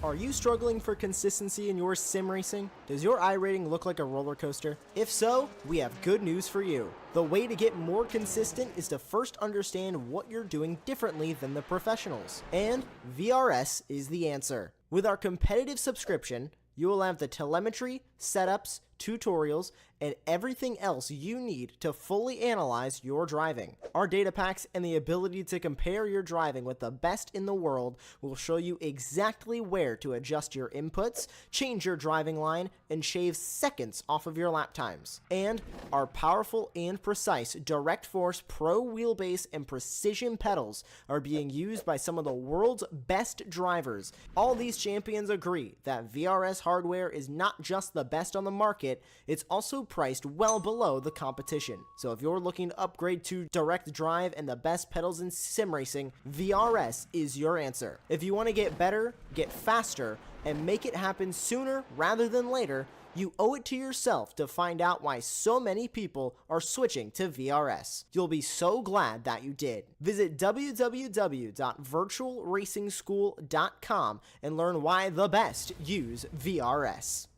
Are you struggling for consistency in your sim racing? Does your iRating look like a roller coaster? If so, we have good news for you. The way to get more consistent is to first understand what you're doing differently than the professionals. And VRS is the answer. With our competitive subscription, you will have the telemetry, setups, tutorials, and everything else you need to fully analyze your driving. Our data packs and the ability to compare your driving with the best in the world will show you exactly where to adjust your inputs, change your driving line, and shave seconds off of your lap times. And our powerful and precise Direct Force Pro wheelbase and precision pedals are being used by some of the world's best drivers. All these champions agree that VRS hardware is not just the best on the market, it's also priced well below the competition. So if you're looking to upgrade to direct drive and the best pedals in sim racing, VRS is your answer. If you want to get better, get faster, and make it happen sooner rather than later, you owe it to yourself to find out why so many people are switching to VRS. You'll be so glad that you did. Visit www.virtualracingschool.com and learn why the best use VRS.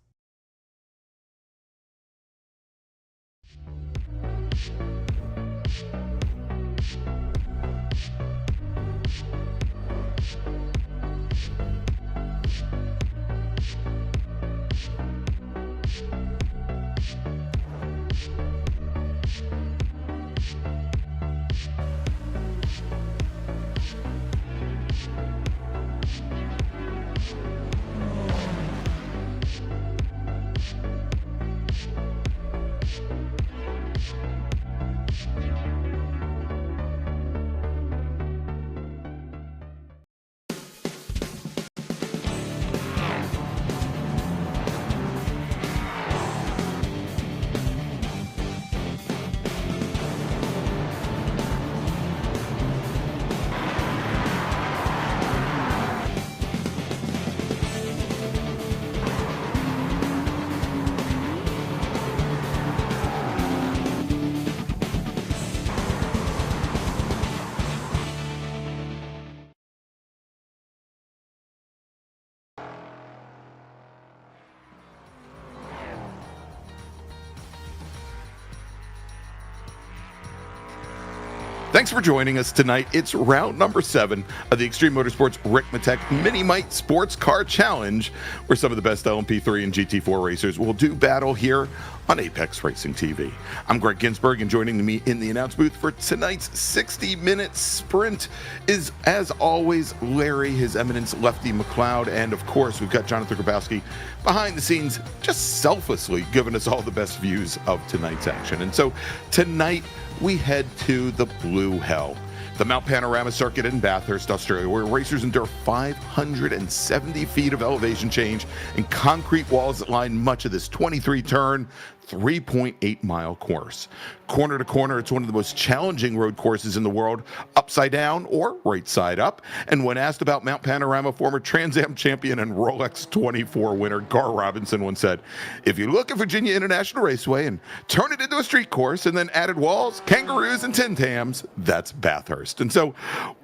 Thanks for joining us tonight. It's round number 7 of the Extreme Motorsports Ricmotech miniMite Sports Car Challenge, where some of the best LMP3 and GT4 racers will do battle here on Apex Racing TV. I'm Greg Ginsburg, and joining me in the announce booth for tonight's 60-minute sprint is, as always, Larry, His Eminence Lefty McLeod, and of course, we've got Jonathan Grabowski behind the scenes, just selflessly giving us all the best views of tonight's action. And so tonight, we head to the Blue Hell, the Mount Panorama Circuit in Bathurst, Australia, where racers endure 570 feet of elevation change and concrete walls that line much of this 23-turn, 3.8-mile course. Corner to corner, it's one of the most challenging road courses in the world, upside down or right side up. And when asked about Mount Panorama, former Trans Am champion and Rolex 24 winner Gar Robinson once said, "If you look at Virginia International Raceway and turn it into a street course and then added walls, kangaroos, and Tim Tams, that's Bathurst." And so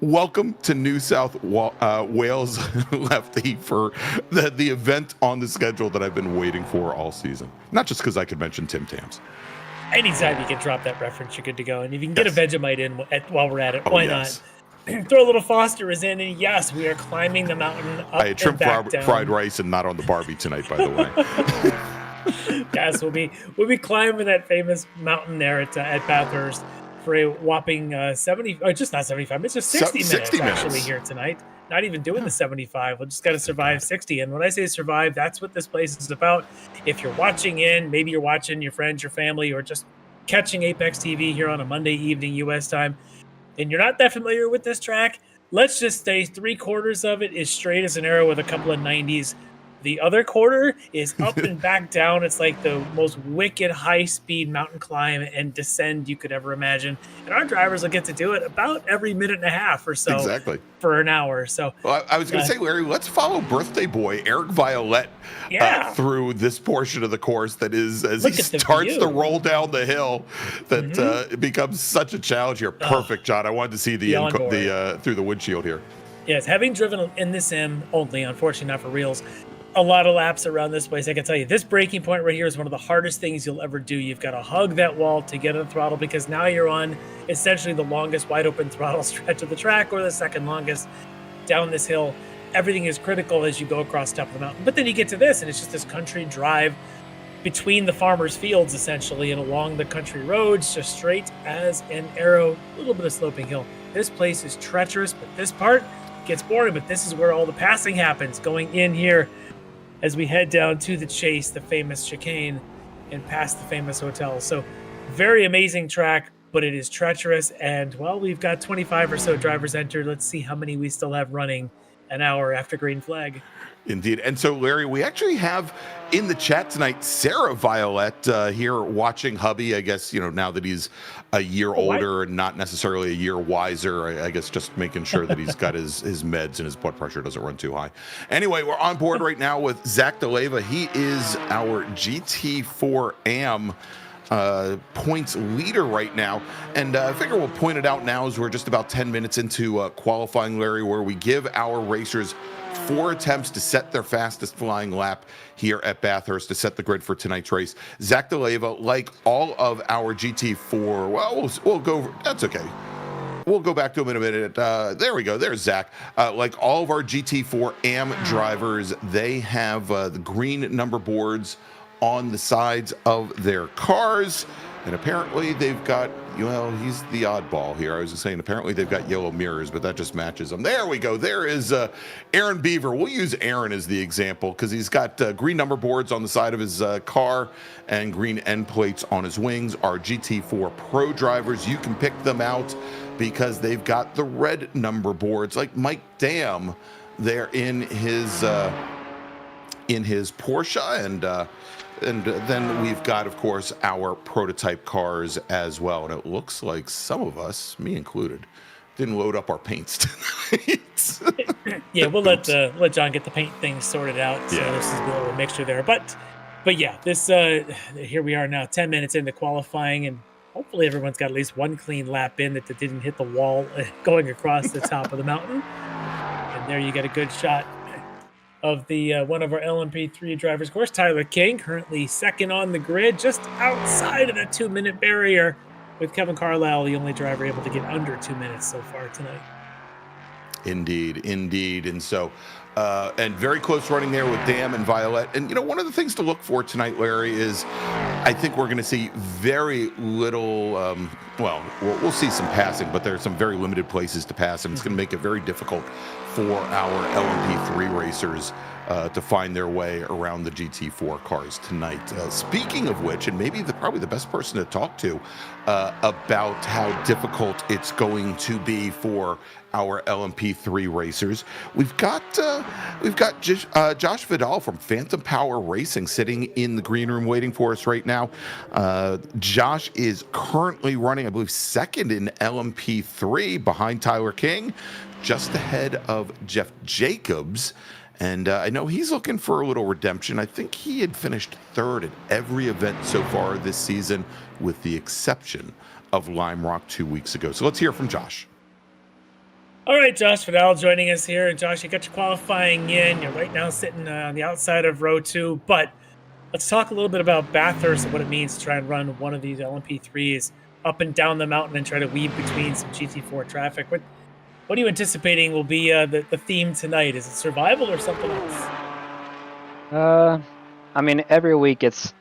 welcome to New South Wales Lefty for the event on the schedule that I've been waiting for all season. Not just because I could mention Tim Tams. Anytime you can drop that reference, you're good to go. And if you can get a Vegemite in while we're at it, why not? Throw a little Foster's in, and yes, we are climbing the mountain up I had shrimp and back down. fried rice and not on the Barbie tonight, by the way. Yes, we'll be climbing that famous mountain there at Bathurst for a whopping 70, or just not 75, it's just 60 minutes actually here tonight. Not even doing the 75. We'll just got to survive 60. And when I say survive, that's what this place is about. If you're watching in, maybe you're watching your friends, your family, or just catching Apex TV here on a Monday evening U.S. time, and you're not that familiar with this track, let's just say 3/4 of it is straight as an arrow with a couple of 90s. The other quarter is up and back down. It's like the most wicked high-speed mountain climb and descend you could ever imagine. And our drivers will get to do it about every minute and a half or so. Exactly. For an hour. So well, I was going to say, Larry, let's follow birthday boy Eric Violette through this portion of the course that is, as he starts to roll down the hill, that it becomes such a challenge here. Perfect, John. I wanted to see the through the windshield here. Yes, having driven in the sim only, unfortunately not for reals, a lot of laps around this place, I can tell you this braking point right here is one of the hardest things you'll ever do. You've got to hug that wall to get on the throttle because now you're on essentially the longest wide open throttle stretch of the track or the second longest down this hill. Everything is critical as you go across the top of the mountain. But then you get to this and it's just this country drive between the farmers' fields essentially and along the country roads, just straight as an arrow, a little bit of sloping hill. This place is treacherous, but this part gets boring, but this is where all the passing happens, going in here as we head down to the Chase, the famous chicane, and past the famous hotel. So very amazing track, but it is treacherous. And well, we've got 25 or so drivers entered. Let's see how many we still have running an hour after green flag. Indeed. And so, Larry, we actually have in the chat tonight Sarah Violet here watching hubby. I guess, now that he's a year older and not necessarily a year wiser, I guess just making sure that he's got his meds and his blood pressure doesn't run too high. Anyway, we're on board right now with Zach DeLeva. He is our GT4 AM points leader right now. And I figure we'll point it out now as we're just about 10 minutes into qualifying, Larry, where we give our racers 4 attempts to set their fastest flying lap here at Bathurst to set the grid for tonight's race. Zach DeLeva, like all of our GT4, well, we'll go, that's okay. We'll go back to him in a minute. There we go. There's Zach. Like all of our GT4 AM drivers, they have the green number boards on the sides of their cars. And apparently they've got, he's the oddball here. I was just saying, apparently they've got yellow mirrors, but that just matches them. There we go. There is Aaron Beaver. We'll use Aaron as the example because he's got green number boards on the side of his car and green end plates on his wings. Our GT4 Pro drivers, you can pick them out because they've got the red number boards like Mike Dam there in his Porsche. And then we've got, of course, our prototype cars as well. And it looks like some of us, me included, didn't load up our paints tonight. Yeah, we'll let John get the paint thing sorted out. So this is a little mixture there. But yeah, this here we are now, 10 minutes into qualifying, and hopefully everyone's got at least one clean lap in that didn't hit the wall going across the top of the mountain. And there you get a good shot of the one of our LMP3 drivers. Of course, Tyler King, currently second on the grid, just outside of that 2-minute barrier, with Kevin Carlisle, the only driver able to get under 2 minutes so far tonight. Indeed. And so, and very close running there with Dam and Violet. And, one of the things to look for tonight, Larry, is I think we're going to see very little, we'll see some passing, but there's some very limited places to pass, and it's going to make it very difficult for our LMP3 racers to find their way around the GT4 cars tonight. Speaking of which, and maybe probably the best person to talk to about how difficult it's going to be for our LMP3 racers, we've got Josh Vidal from Phantom Power Racing sitting in the green room waiting for us right now. Josh is currently running, I believe, second in LMP3 behind Tyler King, just ahead of Jeff Jacobs. And I know he's looking for a little redemption. I think he had finished third at every event so far this season, with the exception of Lime Rock 2 weeks ago. So let's hear from Josh. All right, Josh Vidal joining us here. Josh, you got your qualifying in. You're right now sitting on the outside of row 2. But let's talk a little bit about Bathurst and what it means to try and run one of these LMP3s up and down the mountain and try to weave between some GT4 traffic. What are you anticipating will be the theme tonight? Is it survival or something else? I mean, every week it's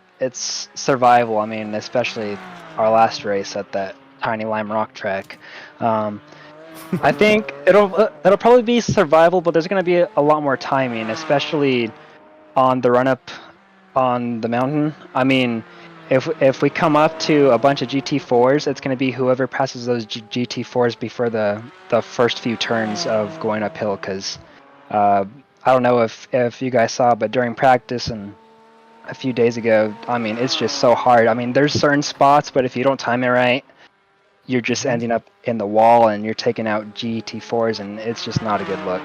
survival. I mean, especially our last race at that tiny Lime Rock track. I think it'll probably be survival, but there's going to be a lot more timing, especially on the run up on the mountain. I mean, if we come up to a bunch of GT4s, it's going to be whoever passes those GT4s before the first few turns of going uphill. Because I don't know if you guys saw, but during practice and a few days ago, I mean, it's just so hard. I mean, there's certain spots, but if you don't time it right, you're just ending up in the wall and you're taking out GT4s, and it's just not a good look.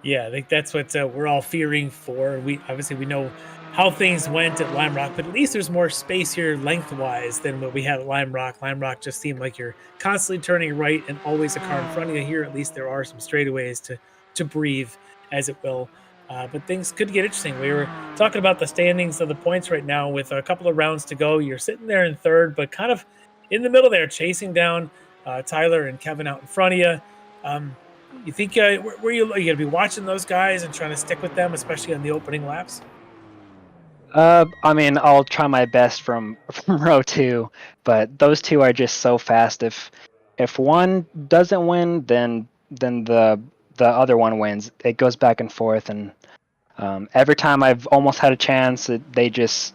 Yeah, I think that's what we're all fearing for. We know how things went at Lime Rock, but at least there's more space here lengthwise than what we had at Lime Rock. Lime Rock just seemed like you're constantly turning right and always a car in front of you. Here, at least there are some straightaways to breathe, as it will. But things could get interesting. We were talking about the standings of the points right now with a couple of rounds to go. You're sitting there in third, but kind of in the middle there, chasing down Tyler and Kevin out in front of you. You think are you going to be watching those guys and trying to stick with them, especially on the opening laps? I mean, I'll try my best from row 2, but those two are just so fast. If one doesn't win, then the other one wins. It goes back and forth, and every time I've almost had a chance, they're just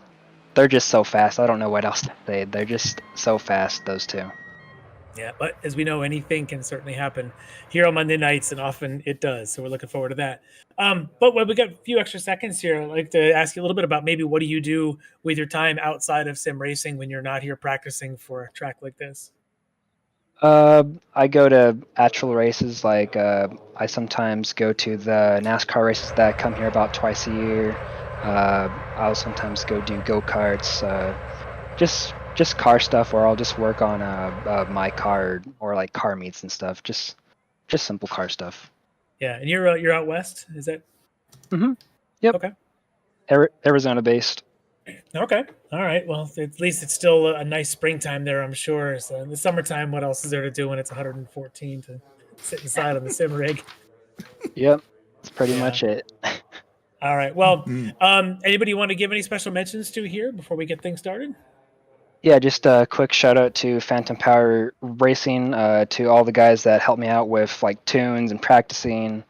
so fast. I don't know what else to say. They're just so fast, those two. Yeah, but as we know, anything can certainly happen here on Monday nights, and often it does. So we're looking forward to that. But when we got a few extra seconds here, I'd like to ask you a little bit about maybe what do you do with your time outside of sim racing when you're not here practicing for a track like this? I go to actual races. Like I sometimes go to the NASCAR races that come here about twice a year. I'll sometimes go do go-karts. Just car stuff, or I'll just work on my car or like car meets and stuff. Just simple car stuff. Yeah, and you're out west, is that? Mm-hmm. Yep. Okay. Arizona based. Okay. All right. Well, at least it's still a nice springtime there, I'm sure. So in the summertime, what else is there to do when it's 114 to sit inside on the sim rig? Yep. That's pretty much it. All right. Well, anybody want to give any special mentions to here before we get things started? Yeah, just a quick shout out to Phantom Power Racing, to all the guys that helped me out with like tunes and practicing.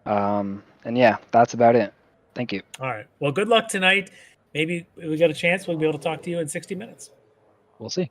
And yeah, that's about it. Thank you. All right. Well, good luck tonight. Maybe if we got a chance, we'll be able to talk to you in 60 minutes. We'll see.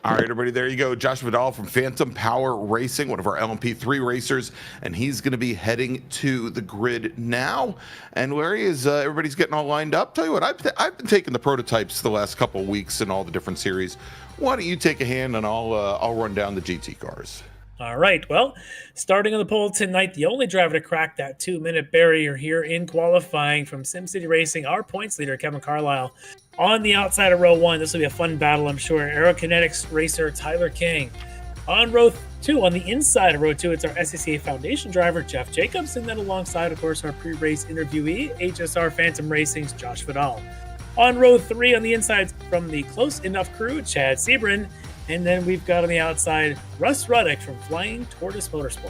All right, everybody, there you go. Josh Vidal from Phantom Power Racing, one of our LMP3 racers, and he's going to be heading to the grid now. And where he is, everybody's getting all lined up. Tell you what, I've been taking the prototypes the last couple of weeks in all the different series. Why don't you take a hand, and I'll run down the GT cars. All right. Well, starting on the pole tonight, the only driver to crack that 2-minute barrier here in qualifying from SimCity Racing, our points leader, Kevin Carlisle, on the outside of row 1. This will be a fun battle, I'm sure. Aerokinetics racer Tyler King. On row 2, on the inside of row 2, it's our SCCA Foundation driver, Jeff Jacobs, and then alongside, of course, our pre-race interviewee, HSR Phantom Racing's Josh Vidal. On row 3, on the inside from the Close Enough crew, Chad Sebrin. And then we've got on the outside, Russ Ruddick from Flying Tortoise Motorsport.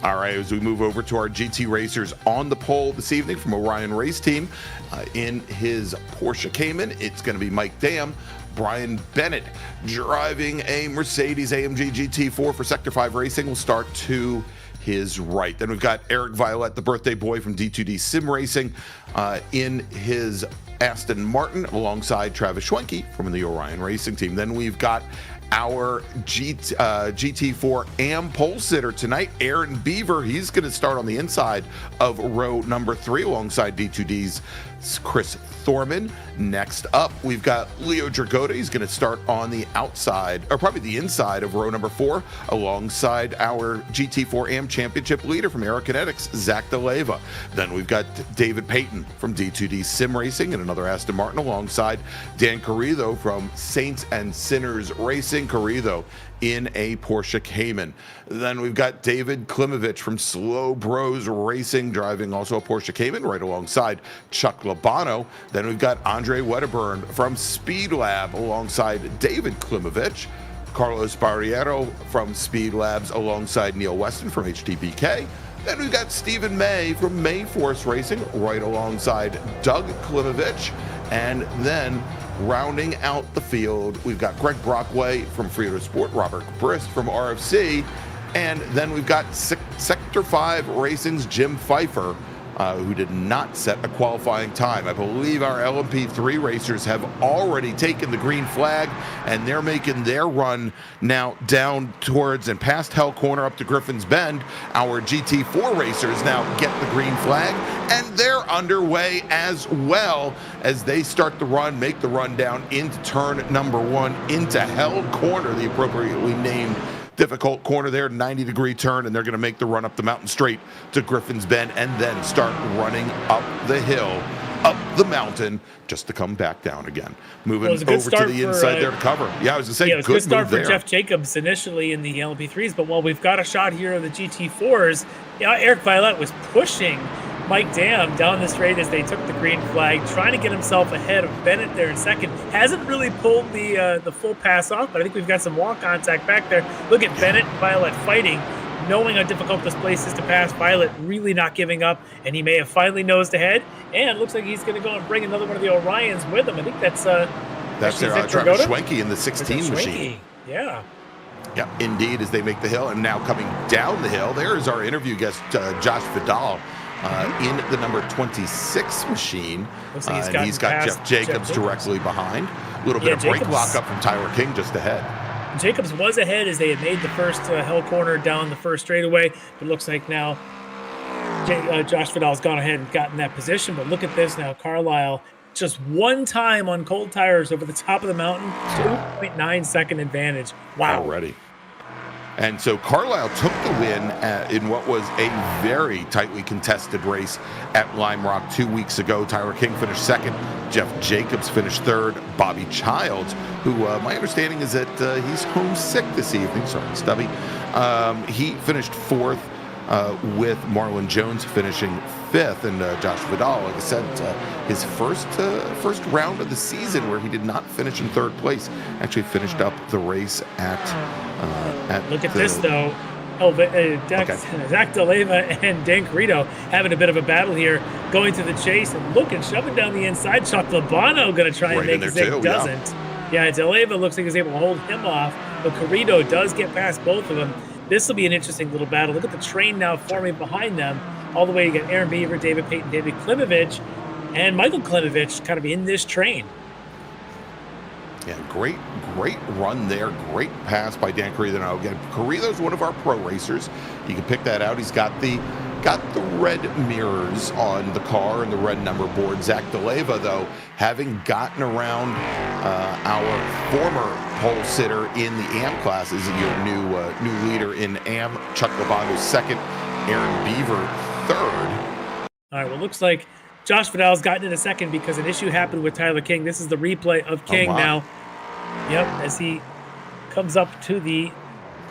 All right, as we move over to our GT racers on the pole this evening from Orion Race Team, in his Porsche Cayman, it's going to be Mike Dam. Brian Bennett driving a Mercedes AMG GT4 for Sector 5 Racing will start to his right. Then we've got Eric Violette, the birthday boy from D2D Sim Racing, in his Aston Martin alongside Travis Schwenke from the Orion Racing Team. Then we've got our GT4 AM pole sitter tonight, Aaron Beaver. He's going to start on the inside of row number 3 alongside D2D's Chris Thorman. Next up, we've got Leo Dragota. He's going to start on the outside, or probably the inside of row number 4, alongside our GT4 AM Championship leader from Aerokinetics, Zach DeLeva. Then we've got David Payton from D2D Sim Racing and another Aston Martin alongside Dan Carrizo from Saints and Sinners Racing. Carrizo in a Porsche Cayman. Then we've got David Klimovich from Slow Bros Racing driving also a Porsche Cayman right alongside Chuck Labano. Then we've got Andre Wedderburn from Speed Lab alongside David Klimovich. Carlos Barriero from Speed Labs alongside Neil Weston from HTPK. Then we've got Stephen May from Mayforce Racing right alongside Doug Klimovich. And then rounding out the field, we've got Greg Brockway from Frito Sport, Robert Brist from RFC, and then we've got Sector 5 Racing's Jim Pfeiffer, who did not set a qualifying time. I believe our LMP3 racers have already taken the green flag, and they're making their run now down towards and past Hell Corner up to Griffin's Bend. Our GT4 racers now get the green flag, and they're underway as well as they start the run, make the run down into turn number 1 into Hell Corner, the appropriately named difficult corner there, 90-degree turn, and they're going to make the run up the mountain straight to Griffin's Bend and then start running up the hill, up the mountain, just to come back down again. Moving over to the inside there to cover. Yeah, I was going to say, it was a good start for there. Jeff Jacobs initially in the LMP3s, but while we've got a shot here of the GT4s, Eric Violette was pushing Mike Dam down the straight as they took the green flag, trying to get himself ahead of Bennett there in second. Hasn't really pulled the full pass off, but I think we've got some wall contact back there. Look at Bennett and Violette fighting, knowing how difficult this place is to pass. Violette really not giving up, and he may have finally nosed ahead, and looks like he's going to go and bring another one of the Orions with him. I think that's their Travis Schwenke in the 16 machine. Yeah. Yeah, indeed, as they make the hill, and now coming down the hill, there is our interview guest, Josh Vidal, in the number 26 machine. Looks like and he's got Jeff Jacobs directly behind. A little bit of brake lockup from Tyler King just ahead. Jacobs was ahead as they had made the first hill corner down the first straightaway. It looks like now Josh Vidal's gone ahead and gotten that position. But look at this now. Carlisle just one time on cold tires over the top of the mountain, 2.9 second advantage. Wow. Already. And so Carlisle took the win in what was a very tightly contested race at Lime Rock 2 weeks ago. Tyler King finished second. Jeff Jacobs finished third. Bobby Childs, who my understanding is that he's homesick this evening. Sorry, Stubby. He finished fourth, with Marlon Jones finishing fifth. And Josh Vidal, like I said, his first round of the season where he did not finish in third place, actually finished up the race at look at this though. Zach DeLeva and Dan Carito having a bit of a battle here, going to the chase and looking, shoving down the inside. Chuck Labano going to try and make it. Zig doesn't. Yeah, DeLeva looks like he's able to hold him off, but Carito does get past both of them. This will be an interesting little battle. Look at the train now forming behind them. All the way, you got Aaron Beaver, David Payton, David Klimovich, and Michael Klimovich kind of in this train. Yeah, great run there. Great pass by Dan Carrillo. Now, again, Carrillo's one of our pro racers. You can pick that out. He's got the red mirrors on the car and the red number board. Zach DeLeva, though, having gotten around our former pole sitter in the AM class, is your new leader in AM. Chuck Labano's second. Aaron Beaver third. All right, well, looks like Josh Vidal's gotten in a second because an issue happened with Tyler King. This is the replay of King now. Yep, as he comes up to the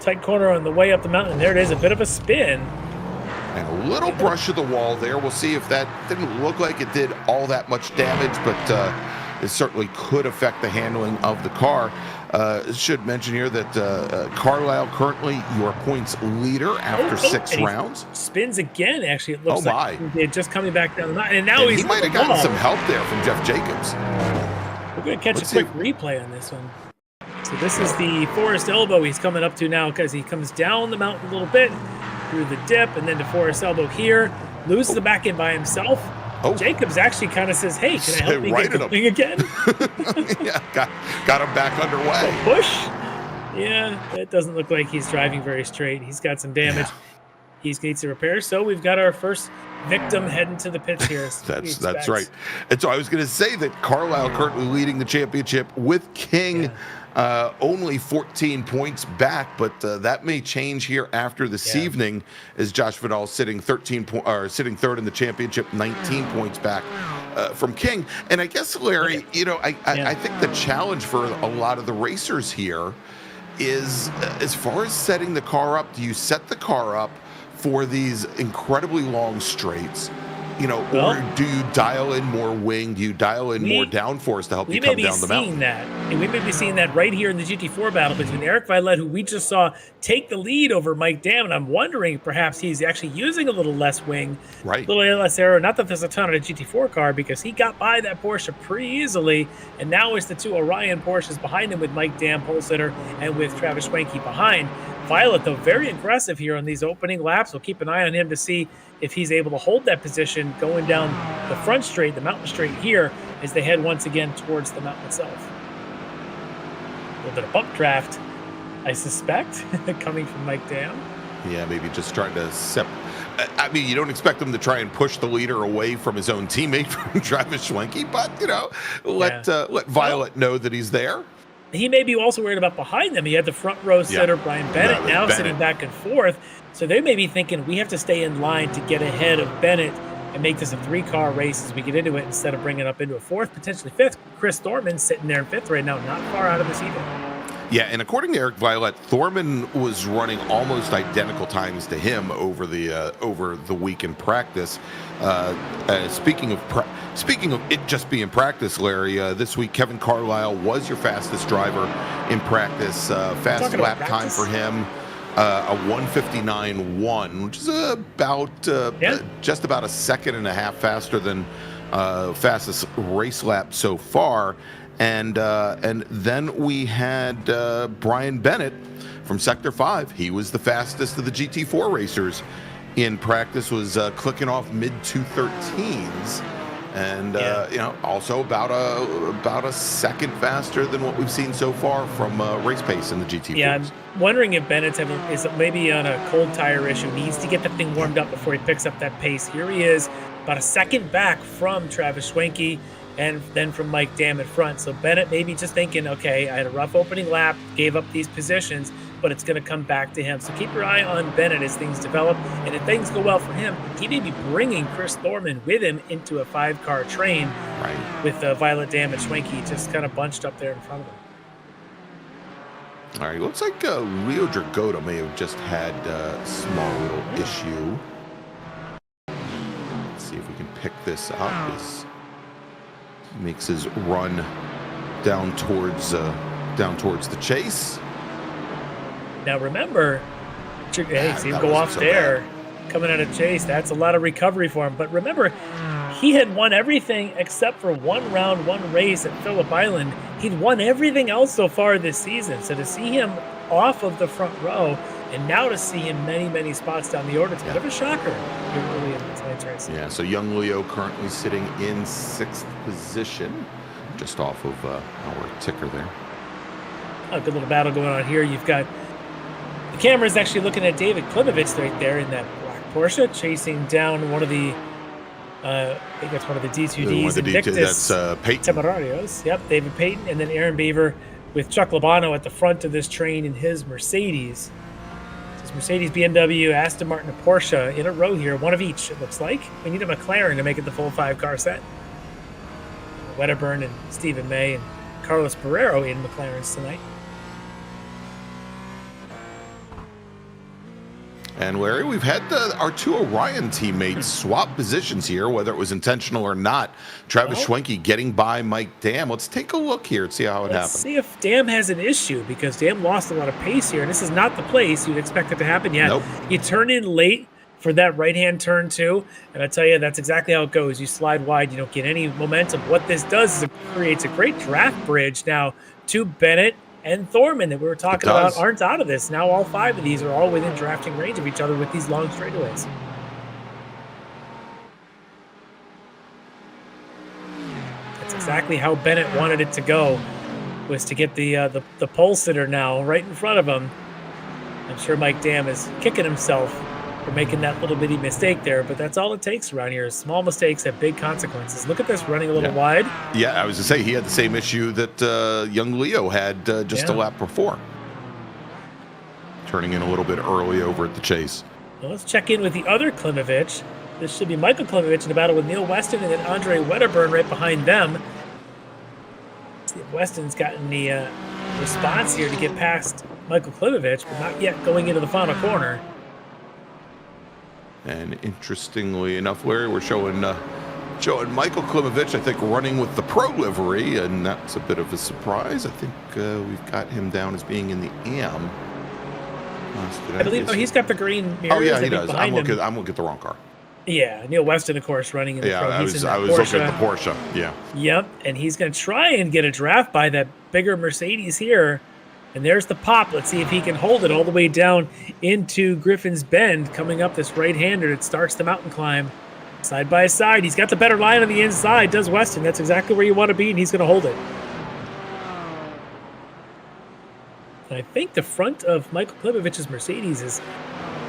tight corner on the way up the mountain. There it is, a bit of a spin. And a little brush of the wall there. We'll see if that didn't look like it did all that much damage, but it certainly could affect the handling of the car. Should mention here that Carlisle currently your points leader after 6 rounds. Spins again, actually, it looks like. Just coming back down the mountain. And now he might have gotten some help there from Jeff Jacobs. We're going to catch a quick replay on this one. So this is the Forest Elbow he's coming up to now, because he comes down the mountain a little bit through the dip and then to Forest Elbow here. Loses the back end by himself. Jacobs actually kind of says, hey, can I help me get going again? Yeah, got him back underway. Push. Yeah, that doesn't look like he's driving very straight. He's got some damage. He needs to repair. So we've got our first victim heading to the pits here. That's right. And so I was going to say that Carlisle currently leading the championship with King. Only 14 points back, but that may change here after this evening, as Josh Vidal sitting third in the championship, 19 points back from King. And I guess, Larry, I think the challenge for a lot of the racers here is, as far as setting the car up, do you set the car up for these incredibly long straights? Or do you dial in more wing? Do you dial in more downforce to help you come down the mountain? We may be seeing that right here in the GT4 battle between Eric Violette, who we just saw take the lead over Mike Dam, and I'm wondering perhaps he's actually using a little less wing, a little less aero. Not that there's a ton on a GT4 car, because he got by that Porsche pretty easily, and now it's the 2 Orion Porsches behind him with Mike Dam, pole sitter, and with Travis Schwenke behind. Violet, though, very aggressive here on these opening laps. We'll keep an eye on him to see if he's able to hold that position going down the front straight, the mountain straight here, as they head once again towards the mountain itself. A little bit of bump draft, I suspect, coming from Mike Dam. Yeah, maybe just trying to I mean, you don't expect him to try and push the leader away from his own teammate, from Travis Schwenke, but, let Violet know that he's there. he may be also worried about behind them. He had the front row sitter, Brian Bennett, now sitting back and forth. So they may be thinking, we have to stay in line to get ahead of Bennett and make this a 3-car race as we get into it instead of bringing it up into a 4th, potentially 5th. Chris Thorman sitting there in 5th right now, not far out of this either. Yeah, and according to Eric Violet, Thorman was running almost identical times to him over the week in practice. Speaking of it just being practice, Larry, this week Kevin Carlisle was your fastest driver in practice. Fastest lap time for him, a 1:59.1, which is about just about a second and a half faster than fastest race lap so far. And then we had Brian Bennett from Sector 5. He was the fastest of the GT4 racers in practice, was clicking off mid-213s. And also about a second faster than what we've seen so far from race pace in the GT4s. Yeah, I'm wondering if Bennett's is maybe on a cold tire issue. Needs to get the thing warmed up before he picks up that pace. Here he is, about a second back from Travis Schwenke, and then from Mike Dam in front. So Bennett maybe just thinking, okay, I had a rough opening lap, gave up these positions, but it's going to come back to him. So keep your eye on Bennett as things develop. And if things go well for him, he may be bringing Chris Thorman with him into a 5-car train with Violet Dam and Schwenke just kind of bunched up there in front of him. All right, looks like Leo Dragota may have just had a small little issue. Let's see if we can pick this up. Makes his run down towards the chase. Now remember, hey, see him go off there, coming out of chase. That's a lot of recovery for him. But remember, he had won everything except for one round, one race at Phillip Island. He'd won everything else so far this season. So to see him off of the front row, and now to see him many spots down the order, it's a bit of a shocker here early in tonight's race. Yeah, so young Leo currently sitting in 6th position, just off of our ticker there. A good little battle going on here. You've got the camera is actually looking at David Klimovich right there in that black Porsche, chasing down one of the, I think that's one of the D2Ds, Invictus Temerarios. Yep, David Payton, and then Aaron Beaver with Chuck Labano at the front of this train in his Mercedes. Mercedes, BMW, Aston Martin, and Porsche in a row here, one of each, it looks like. We need a McLaren to make it the full 5-car set. Wedderburn and Stephen May and Carlos Barrero in McLarens tonight. And Larry, we've had our 2 Orion teammates swap positions here, whether it was intentional or not. Travis Schwenke getting by Mike Dam. Let's take a look here and see how it happened. Let's see if Dam has an issue, because Dam lost a lot of pace here. This is not the place you'd expect it to happen yet. Nope. You turn in late for that right-hand turn too, and I tell you, that's exactly how it goes. You slide wide, you don't get any momentum. What this does is it creates a great draft bridge now to Bennett and Thorman that we were talking about aren't out of this. Now all 5 of these are all within drafting range of each other with these long straightaways. That's exactly how Bennett wanted it to go, was to get the pole sitter now right in front of him. I'm sure Mike Dam is kicking himself for making that little bitty mistake there, but that's all it takes around here. Small mistakes have big consequences. Look at this, running a little wide. Yeah, I was going to say, he had the same issue that young Leo had just a lap before. Turning in a little bit early over at the chase. Well, let's check in with the other Klimovich. This should be Michael Klimovich in a battle with Neil Weston and then Andre Wedderburn right behind them. See if Weston's gotten the response here to get past Michael Klimovich, but not yet going into the final corner. And interestingly enough, Larry, we're showing Michael Klimovich, I think, running with the pro livery, and that's a bit of a surprise. I think we've got him down as being in the AM. I believe he's got the green mirrors. Oh yeah, he does. I'm looking at the wrong car. Yeah, Neil Weston, of course, running in the pro. I was looking at the Porsche. Yeah. Yep, and he's going to try and get a draft by that bigger Mercedes here. And there's the pop. Let's see if he can hold it all the way down into Griffin's Bend, coming up this right-hander that starts the mountain climb. Side by side. He's got the better line on the inside, does Weston. That's exactly where you want to be, and he's going to hold it. And I think the front of Michael Klimovich's Mercedes has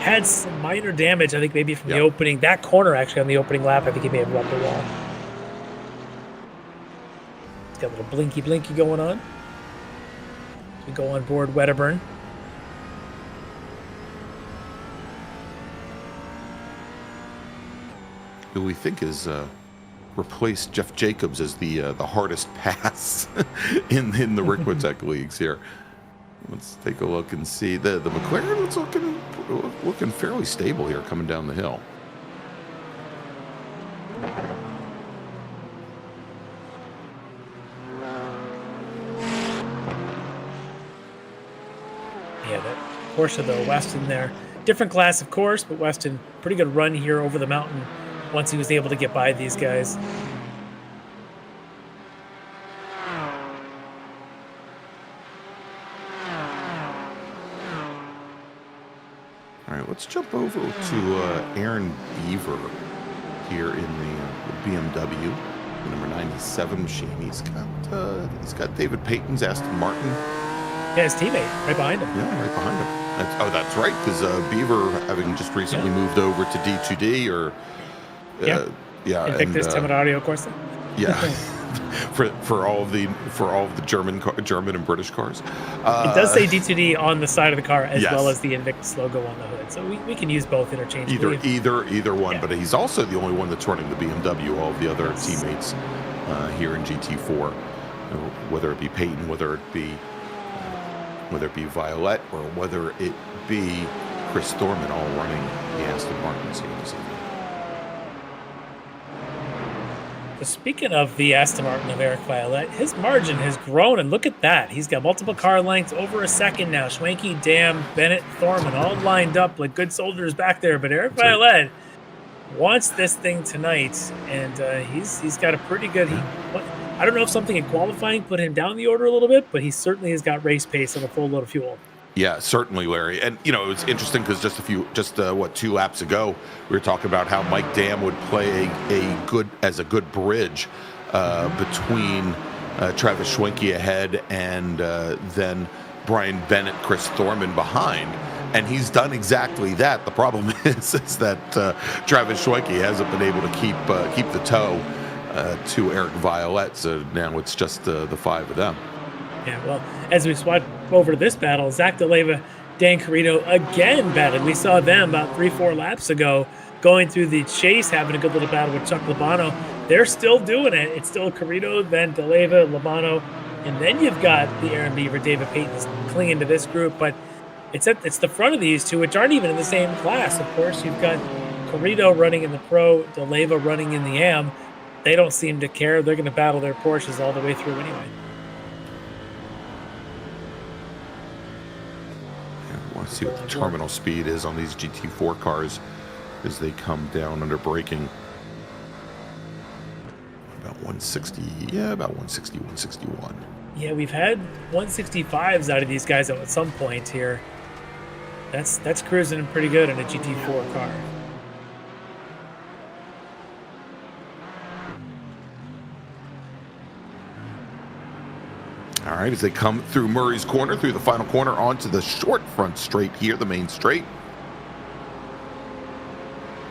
had some minor damage, I think maybe from the opening. That corner, actually, on the opening lap, I think he may have rubbed the wall. He's got a little blinky going on. We go on board Wedderburn. Who we think is replaced Jeff Jacobs as the hardest pass in the Ricmotech leagues here. Let's take a look and see the McLaren is looking fairly stable here coming down the hill. Yeah, that Porsche though, Weston there. Different class, of course, but Weston, pretty good run here over the mountain once he was able to get by these guys. All right, let's jump over to Aaron Beaver here in the BMW, the number 97 machine. He's got David Payton's Aston Martin. Yeah, his teammate right behind him. Yeah, right behind him. That's right, because Beaver, having just recently moved over to D2D, or Invictus Temerario Corsa. Yeah, for all of the German and British cars. It does say D2D on the side of the car as yes. well as the Invictus logo on the hood, so we can use both interchangeably. Either one, yeah. But he's also the only one that's running the BMW. All of the other teammates here in GT4, whether it be Peyton, whether it be Violet, or whether it be Chris Thorman, all running the Aston Martins here this evening. Speaking of the Aston Martin of Eric Violet, his margin has grown, and look at that. He's got multiple car lengths, over a second now. Schwenke, Dam, Bennett, Thorman, all lined up like good soldiers back there. But Eric Violet wants this thing tonight, and he's got a pretty good... I don't know if something in qualifying put him down the order a little bit, but he certainly has got race pace and a full load of fuel. Yeah, certainly, Larry. And, it was interesting because just 2 laps ago, we were talking about how Mike Dam would play a good bridge between Travis Schwenke ahead and then Brian Bennett, Chris Thorman behind. And he's done exactly that. The problem is that Travis Schwenke hasn't been able to keep the toe to Eric Violet. So now it's just the 5 of them. Yeah, well, as we swap over to this battle, Zach DeLeva, Dan Carrito again battling. We saw them about 3-4 laps ago going through the chase, having a good little battle with Chuck Labano. They're still doing it. It's still Carrito, then DeLeva, Labano, and then you've got the Aaron Beaver, David Payton clinging to this group. But it's the front of these two, which aren't even in the same class. Of course, you've got Carrito running in the Pro, DeLeva running in the Am. They don't seem to care. They're going to battle their Porsches all the way through anyway. Want to see what the terminal speed is on these GT4 cars as they come down under braking. About 160, about 160, 161. Yeah, we've had 165s out of these guys at some point here. That's cruising pretty good in a GT4 car. All right, as they come through Murray's Corner, through the final corner, onto the short front straight here, the main straight.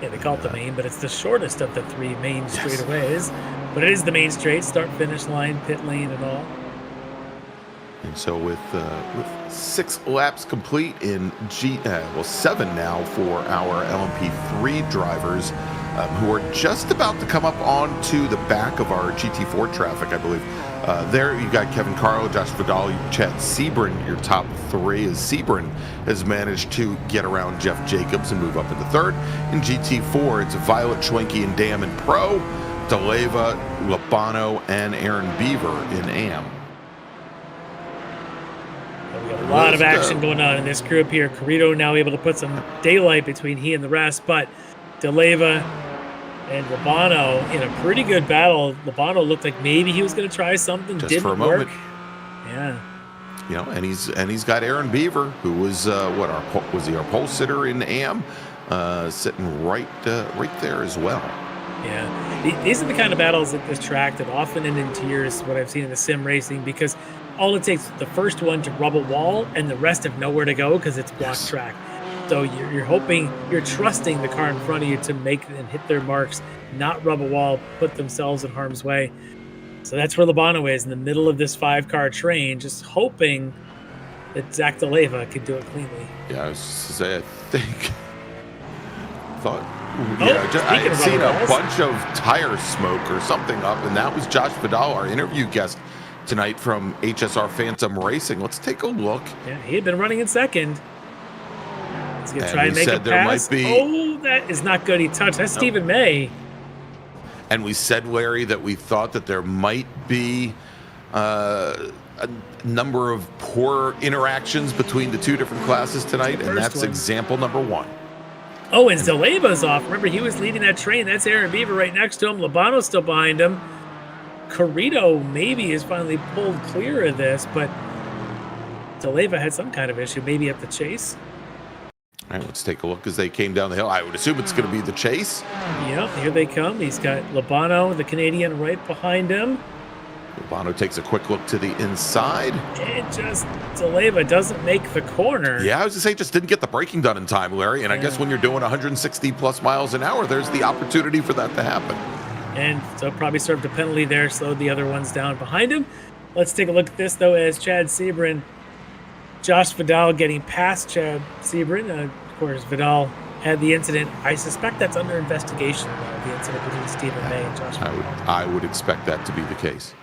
Yeah, they call it the main, but it's the shortest of the 3 main straightaways. But it is the main straight, start, finish line, pit lane, and all. And so with 6 laps complete in 7 now for our LMP3 drivers, who are just about to come up onto the back of our GT4 traffic, I believe. There you got Kevin Carlo, Josh Vidal, Chad Sebring, your top 3, as Sebring has managed to get around Jeff Jacobs and move up into 3rd. In GT4, it's Violet, Schwenke, and Dam in Pro, DeLeva, Labano, and Aaron Beaver in AM. We got a lot of action going on in this group here. Carrito now able to put some daylight between he and the rest, but DeLeva and Labano in a pretty good battle. Labano looked like maybe he was going to try something. Just didn't for a work. moment. Yeah. And he's got Aaron Beaver, who was our pole sitter in AM, sitting right there as well. Yeah, these are the kind of battles at this track that often end in tears, what I've seen in the sim racing, because all it takes is the first one to rub a wall and the rest have nowhere to go because it's blocked track. So you're trusting the car in front of you to make and hit their marks, not rub a wall, put themselves in harm's way. So that's where Labano is, in the middle of this 5-car train, just hoping that Zach DeLeva could do it cleanly. Yeah, I was just to say, I thought, speaking I had of seen rubber a balls. bunch of tire smoke or something up, and that was Josh Vidal, our interview guest tonight from HSR Phantom Racing. Let's take a look. Yeah, he had been running in second. He's going to And try and we make a said there pass. might be- Oh, that is not good. He touched. That's Stephen May. And we said, Larry, that we thought that there might be a number of poor interactions between the two different classes tonight, and First that's one. example number one. Oh, and Zaleva's off. Remember, he was leading that train. That's Aaron Beaver right next to him. Labano's still behind him. Carrito maybe is finally pulled clear of this, but Zaleva had some kind of issue, maybe at the chase. All right, let's take a look as they came down the hill. I would assume it's going to be the chase. Yep, here they come. He's got Labano, the Canadian, right behind him. Labano takes a quick look to the inside. And just Zaleva doesn't make the corner. Yeah, I was going to say, just didn't get the braking done in time, Larry. And I guess when you're doing 160 plus miles an hour, there's the opportunity for that to happen. And so probably served a penalty there, slowed the other ones down behind him. Let's take a look at this, though, as Chad Sebring, Josh Vidal getting past Chad Sebring. Of course, Vidal had the incident. I suspect that's under investigation, the incident between Stephen May and Josh Vidal. I would expect that to be the case.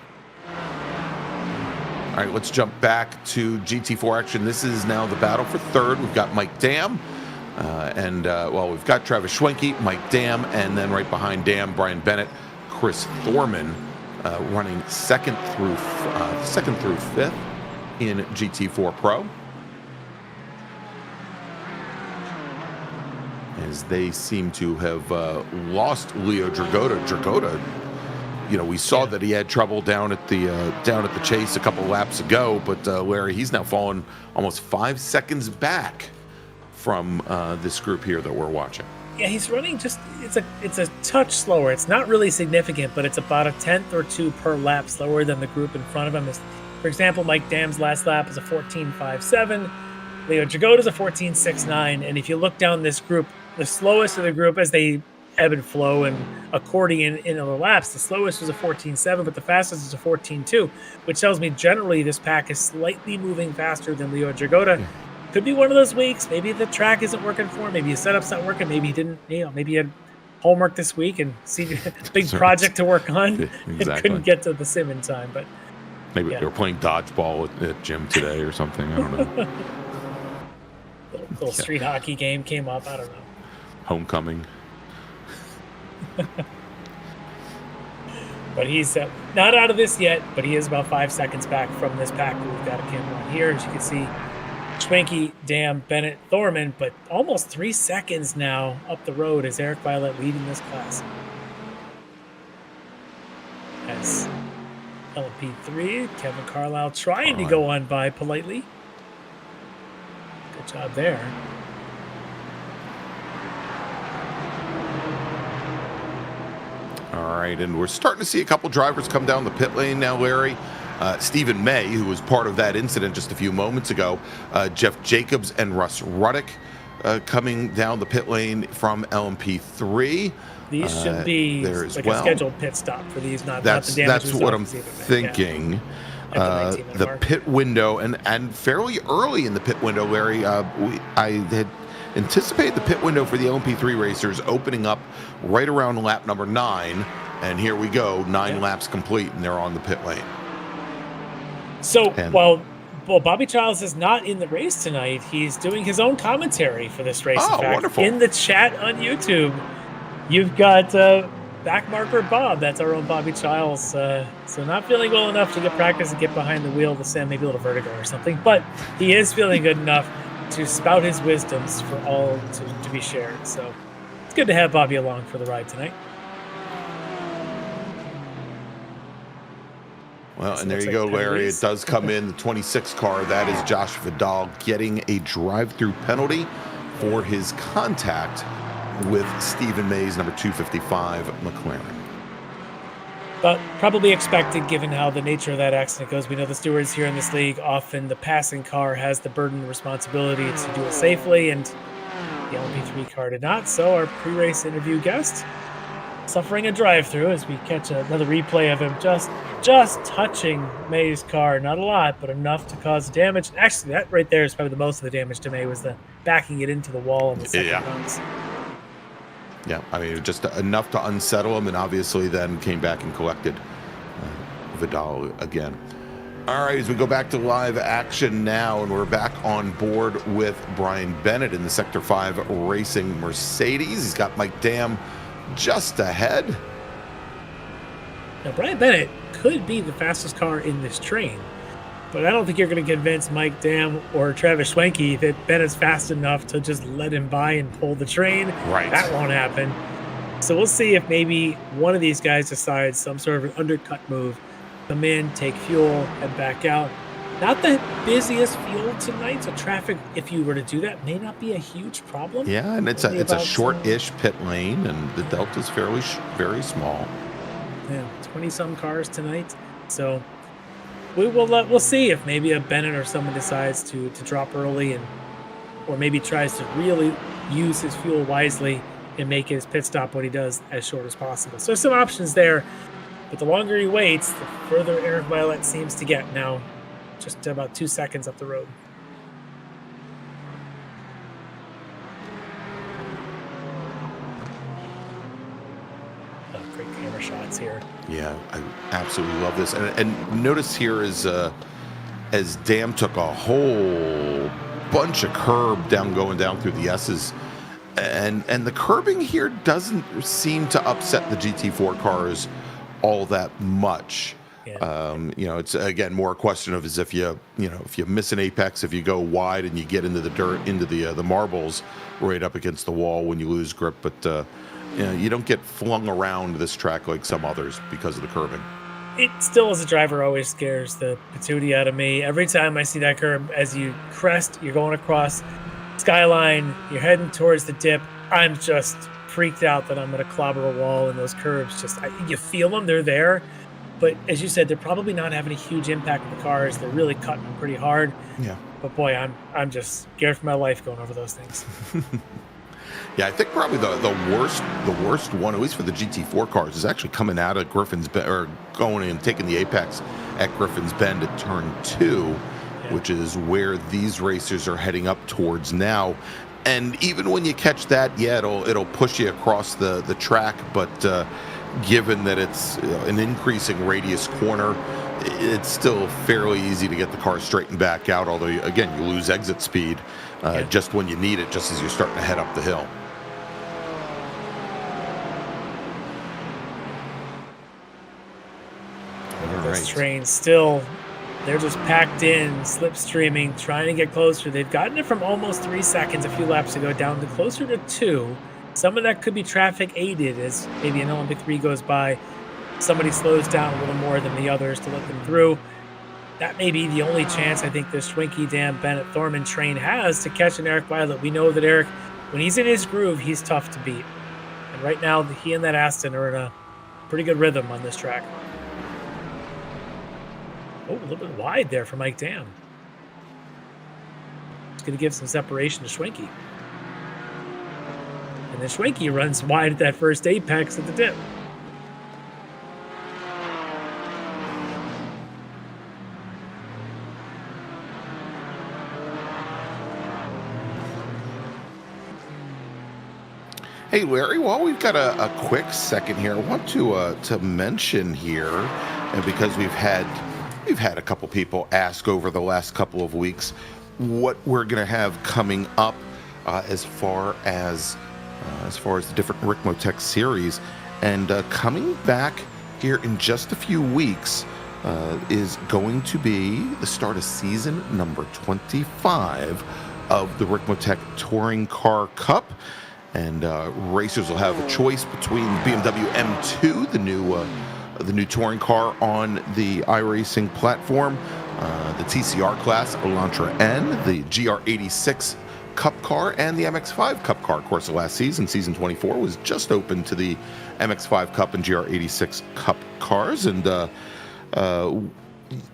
All right, let's jump back to GT4 action. This is now the battle for third. We've got Mike Dam, we've got Travis Schwenke, Mike Dam, and then right behind Dam, Brian Bennett, Chris Thorman, running second through fifth in GT4 Pro. As they seem to have lost Leo Dragota. Dragota, we saw that he had trouble down at the chase a couple laps ago, but Larry, he's now fallen almost 5 seconds back from this group here that we're watching. Yeah, he's running it's a touch slower. It's not really significant, but it's about a tenth or two per lap slower than the group in front of him. For example, Mike Dam's last lap is a 14.57. Leo Dragota's a 14.69. And if you look down this group, the slowest of the group, as they ebb and flow and accordion in the laps, the slowest was a 14.7, but the fastest is a 14.2, which tells me generally this pack is slightly moving faster than Leo Dragota. Could be one of those weeks. Maybe the track isn't working for him. Maybe his setup's not working. Maybe he didn't, maybe he had homework this week and see a big project to work on. Exactly. And couldn't get to the sim in time, but maybe they were playing dodgeball at gym today or something. I don't know. little street hockey game came up. I don't know. Homecoming. But he's not out of this yet, but he is about 5 seconds back from this pack. We've got a camera on here, as you can see. Schwenke, Dam, Bennett, Thorman, but almost 3 seconds now up the road as Eric Violet leading this class. As LMP3, Kevin Carlisle trying to go on by politely. Good job there. All right, and we're starting to see a couple drivers come down the pit lane now, Larry. Stephen May, who was part of that incident just a few moments ago, Jeff Jacobs and Russ Ruddick coming down the pit lane from LMP3. These should be there as like well. a scheduled pit stop for these, not That's the damage what I'm Stephen May. thinking. Yeah. The pit window, and fairly early in the pit window, Larry, I had anticipated the pit window for the LMP3 racers opening up right around lap number 9, and here we go, 9 laps complete, and they're on the pit lane. So while Bobby Childs is not in the race tonight, he's doing his own commentary for this race. Oh, in fact, wonderful. In the chat on YouTube, you've got backmarker Bob. That's our own Bobby Childs. So not feeling well enough to get practice and get behind the wheel of the sim, maybe a little vertigo or something, but he is feeling good enough to spout his wisdoms for all to be shared. So it's good to have Bobby along for the ride tonight. Well, and there you go, Larry. It does come in, the 26 car. That is Josh Vidal getting a drive-through penalty for his contact with Stephen May's number 255 McLaren. But probably expected given how the nature of that accident goes. We know the stewards here in this league, often the passing car has the burden and responsibility to do it safely, and the LMP3 car did not. So our pre-race interview guest suffering a drive-through as we catch another replay of him just just touching May's car. Not a lot, but enough to cause damage. Actually, that right there is probably the most of the damage to May, was the backing it into the wall in the second bounce. Yeah, I mean, just enough to unsettle him, and obviously then came back and collected Vidal again. All right, as we go back to live action now, and we're back on board with Brian Bennett in the Sector 5 Racing Mercedes. He's got Mike Dam just ahead. Now, Brian Bennett could be the fastest car in this train, but I don't think you're going to convince Mike Dam or Travis Schwenke that Bennett's fast enough to just let him by and pull the train. Right. That won't happen. So we'll see if maybe one of these guys decides some sort of an undercut move. Come in, take fuel, head back out. Not the busiest field tonight, so traffic, if you were to do that, may not be a huge problem. Yeah, and it's a short-ish pit lane, and the delta's very small. Yeah, 20-some cars tonight. So we'll see if maybe a Bennett or someone decides to drop early, or maybe tries to really use his fuel wisely and make his pit stop when he does as short as possible. So some options there. But the longer he waits, the further Eric Violet seems to get. Now, just about 2 seconds up the road. Oh, great camera shots here. Yeah, I absolutely love this. And notice here is as Dam took a whole bunch of curb going down through the S's. And the curbing here doesn't seem to upset the GT4 cars all that much. Yeah. It's again more a question of if you miss an apex, if you go wide and you get into the dirt, into the marbles right up against the wall when you lose grip, but you don't get flung around this track like some others because of the curbing. It still, as a driver, always scares the patootie out of me. Every time I see that curb, as you crest, you're going across skyline, you're heading towards the dip, I'm just freaked out that I'm going to clobber a wall, and those curves you feel them, they're there, but as you said, they're probably not having a huge impact on the cars. They're really cutting them pretty hard. Yeah, but boy, I'm just scared for my life going over those things. Yeah, I think probably the worst one, at least for the GT4 cars, is actually coming out of Griffin's Bend, or going and taking the apex at Griffin's Bend at turn 2, which is where these racers are heading up towards now. And even when you catch that, it'll push you across the track, but given that it's an increasing radius corner, it's still fairly easy to get the car straightened back out, although, again, you lose exit speed just when you need it, just as you're starting to head up the hill. This train still, they're just packed in, slipstreaming, trying to get closer. They've gotten it from almost 3 seconds a few laps ago down to closer to 2. Some of that could be traffic aided, as maybe an Olympic 3 goes by. Somebody slows down a little more than the others to let them through. That may be the only chance I think this Schwenke, Dam, Bennett, Thorman train has to catch an Eric Violet. We know that Eric, when he's in his groove, he's tough to beat. And right now, he and that Aston are in a pretty good rhythm on this track. Oh, a little bit wide there for Mike Dam. It's going to give some separation to Schwenke. And then Schwenke runs wide at that first apex at the dip. Hey, Larry, while we've got a quick second here, I want to mention here, and because we've had a couple people ask over the last couple of weeks what we're going to have coming up as far as the different Ricmotech series, and coming back here in just a few weeks is going to be the start of season number 25 of the Ricmotech Touring Car Cup. And racers will have a choice between BMW M2, the new touring car on the iRacing platform, the TCR class Elantra N, the GR86 Cup car, and the MX5 Cup car. Of course, the last season, season 24, was just open to the MX5 Cup and GR86 Cup cars, and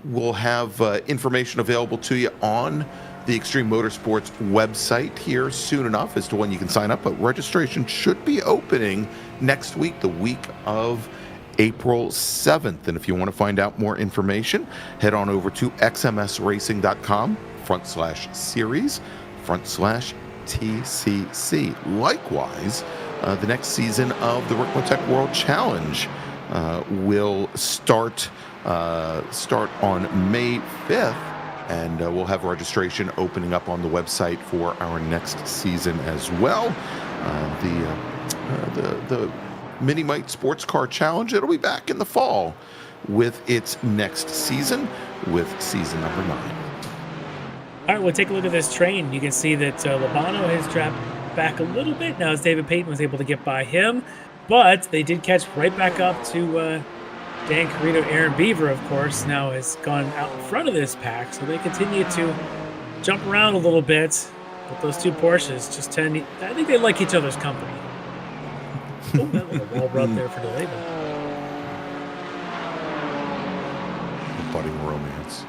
we'll have information available to you on the Extreme Motorsports website here soon enough as to when you can sign up, but registration should be opening next week, the week of April 7th. And if you want to find out more information, head on over to xmsracing.com/series/TCC. Likewise, the next season of the Ricmotech World Challenge will start on May 5th, and we'll have registration opening up on the website for our next season as well. The miniMite Sports Car Challenge, it'll be back in the fall with its next season, with season number 9. All right, we'll take a look at this train. You can see that Labano has dropped back a little bit now as David Payton was able to get by him, but they did catch right back up to Dan Carrito. Aaron Beaver, of course, now has gone out in front of this pack, so they continue to jump around a little bit. But those two Porsches just I think they like each other's company. Oh, that was a wall rub there for DeLeva. Budding romance.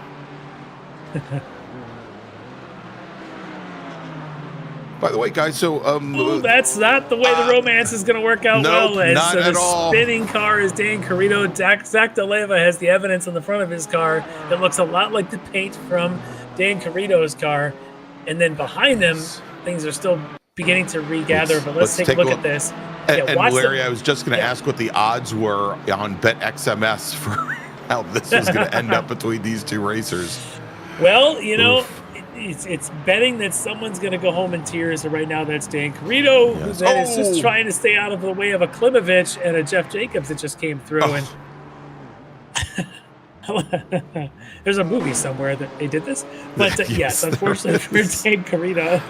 By the way, guys, so that's not the way the romance is going to work out. Nope, well. Not so at the all. Spinning car is Dan Carrito. Zach DeLeva has the evidence on the front of his car that looks a lot like the paint from Dan Carrito's car, and then behind them, things are still beginning to regather. But let's take a look at this. And Larry, I was just going to ask what the odds were on BetXMS for how this was going to end up between these two racers. Well, you know, it's betting that someone's going to go home in tears. So right now, that's Dan Carrito, who then is just trying to stay out of the way of a Klimovich and a Jeff Jacobs that just came through. And there's a movie somewhere that they did this. But yes, unfortunately for Dan Carrito.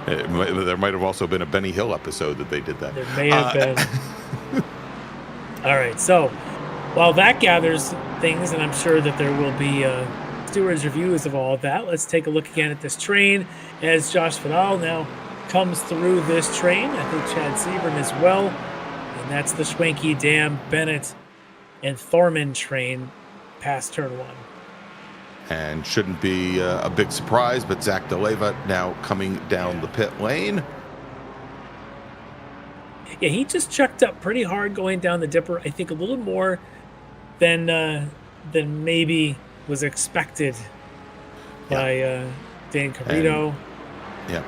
There might have also been a Benny Hill episode that they did that. There may have been. All right, so while that gathers things, and I'm sure that there will be stewards' reviews of all of that, let's take a look again at this train as Josh Vidal now comes through this train. I think Chad Sebring as well. And that's the Schwenke, Dam, Bennett, and Thorman train past turn 1. And shouldn't be a big surprise, but Zach DeLeva now coming down the pit lane. Yeah, he just checked up pretty hard going down the dipper. I think a little more than maybe was expected by Dan Carrito.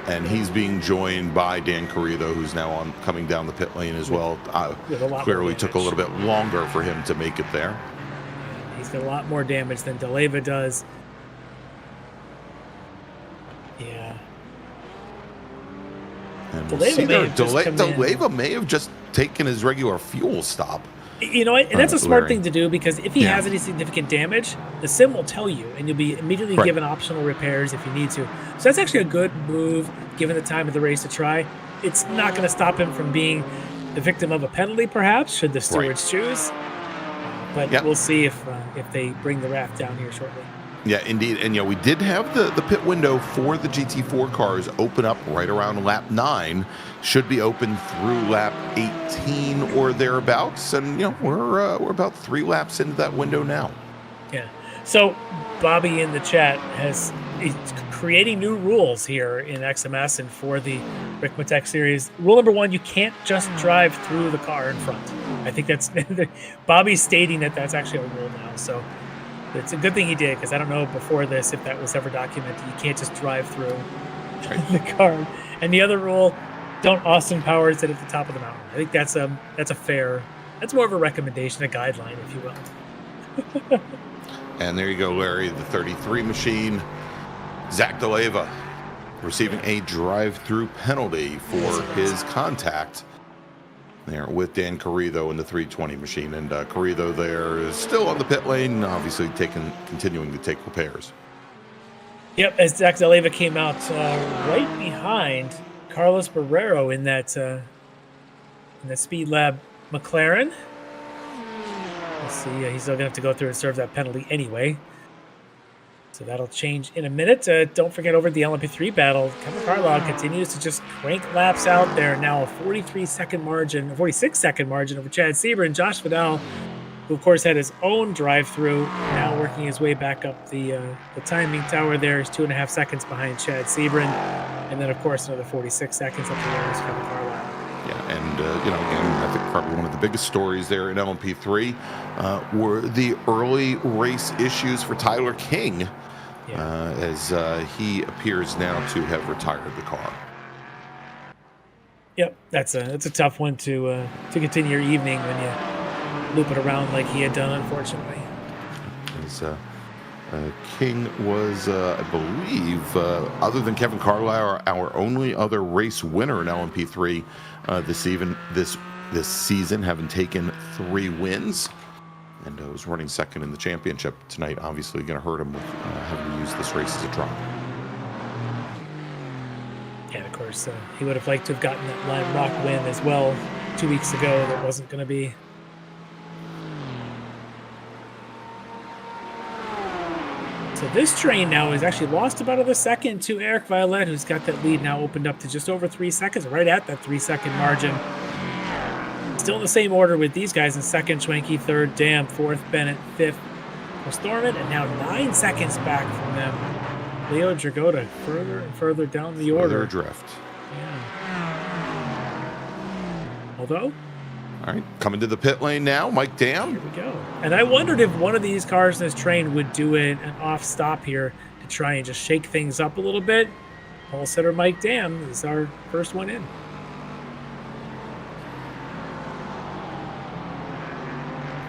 And he's being joined by Dan Carrito, who's now coming down the pit lane as well. Clearly took a little bit longer for him to make it there. He's got a lot more damage than DeLeva does. Yeah. And DeLeva may have just taken his regular fuel stop. You know what? And that's a smart thing to do, because if he has any significant damage, the sim will tell you, and you'll be immediately given optional repairs if you need to. So that's actually a good move, given the time of the race to try. It's not going to stop him from being the victim of a penalty, perhaps, should the stewards choose. But we'll see if they bring the raft down here shortly. Yeah, indeed. And, we did have the pit window for the GT4 cars open up right around lap 9. Should be open through lap 18 or thereabouts. And, we're about 3 laps into that window now. Yeah. So Bobby in the chat is creating new rules here in XMS and for the Ricmotech series. Rule number 1, you can't just drive through the car in front. I think that's Bobby's stating that that's actually a rule now. So it's a good thing he did, because I don't know before this if that was ever documented. You can't just drive through the car. And the other rule, don't Austin Powers it at the top of the mountain. I think that's a fair. That's more of a recommendation, a guideline, if you will. And there you go, Larry, the 33 machine. Zach DeLeva receiving a drive-through penalty for his contact there with Dan Carrito in the 320 machine. And Carrito there is still on the pit lane, obviously continuing to take repairs. Yep, as Zach DeLeva came out right behind Carlos Barrero in that Speed Lab McLaren. Let's see, he's still going to have to go through and serve that penalty anyway. So that'll change in a minute. Don't forget, over the LMP3 battle, Kevin Carlog continues to just crank laps out there. Now a 46-second margin over Chad Sebring, and Josh Vidal, who of course had his own drive-through, now working his way back up the timing tower there. Is 2.5 seconds behind Chad Sebring. And then, of course, another 46 seconds up the line is Kevin Carlog. Yeah, and again, I think probably one of the biggest stories there in LMP3 were the early race issues for Tyler King, as he appears now to have retired the car. Yep, that's a tough one to continue your evening when you loop it around like he had done, unfortunately. As, King was, I believe, other than Kevin Carlisle, our only other race winner in LMP3 this season, having taken 3 wins, and was running second in the championship tonight. Obviously, going to hurt him with having to use this race as a drop. And of course, he would have liked to have gotten that Lime Rock win as well 2 weeks ago. That wasn't going to be. So this train now has actually lost about a second to Eric Violette, who's got that lead now opened up to just over 3 seconds, right at that 3-second margin. Still in the same order with these guys in second, Schwenke, third, Dam, fourth, Bennett, fifth, Stormont, and now 9 seconds back from them. Leo Dragota further and further down the order. Further adrift. Yeah. Although. All right, coming to the pit lane now, Mike Dam. Here we go. And I wondered if one of these cars in this train would do an off stop here to try and just shake things up a little bit. Pole setter Mike Dam is our first one in.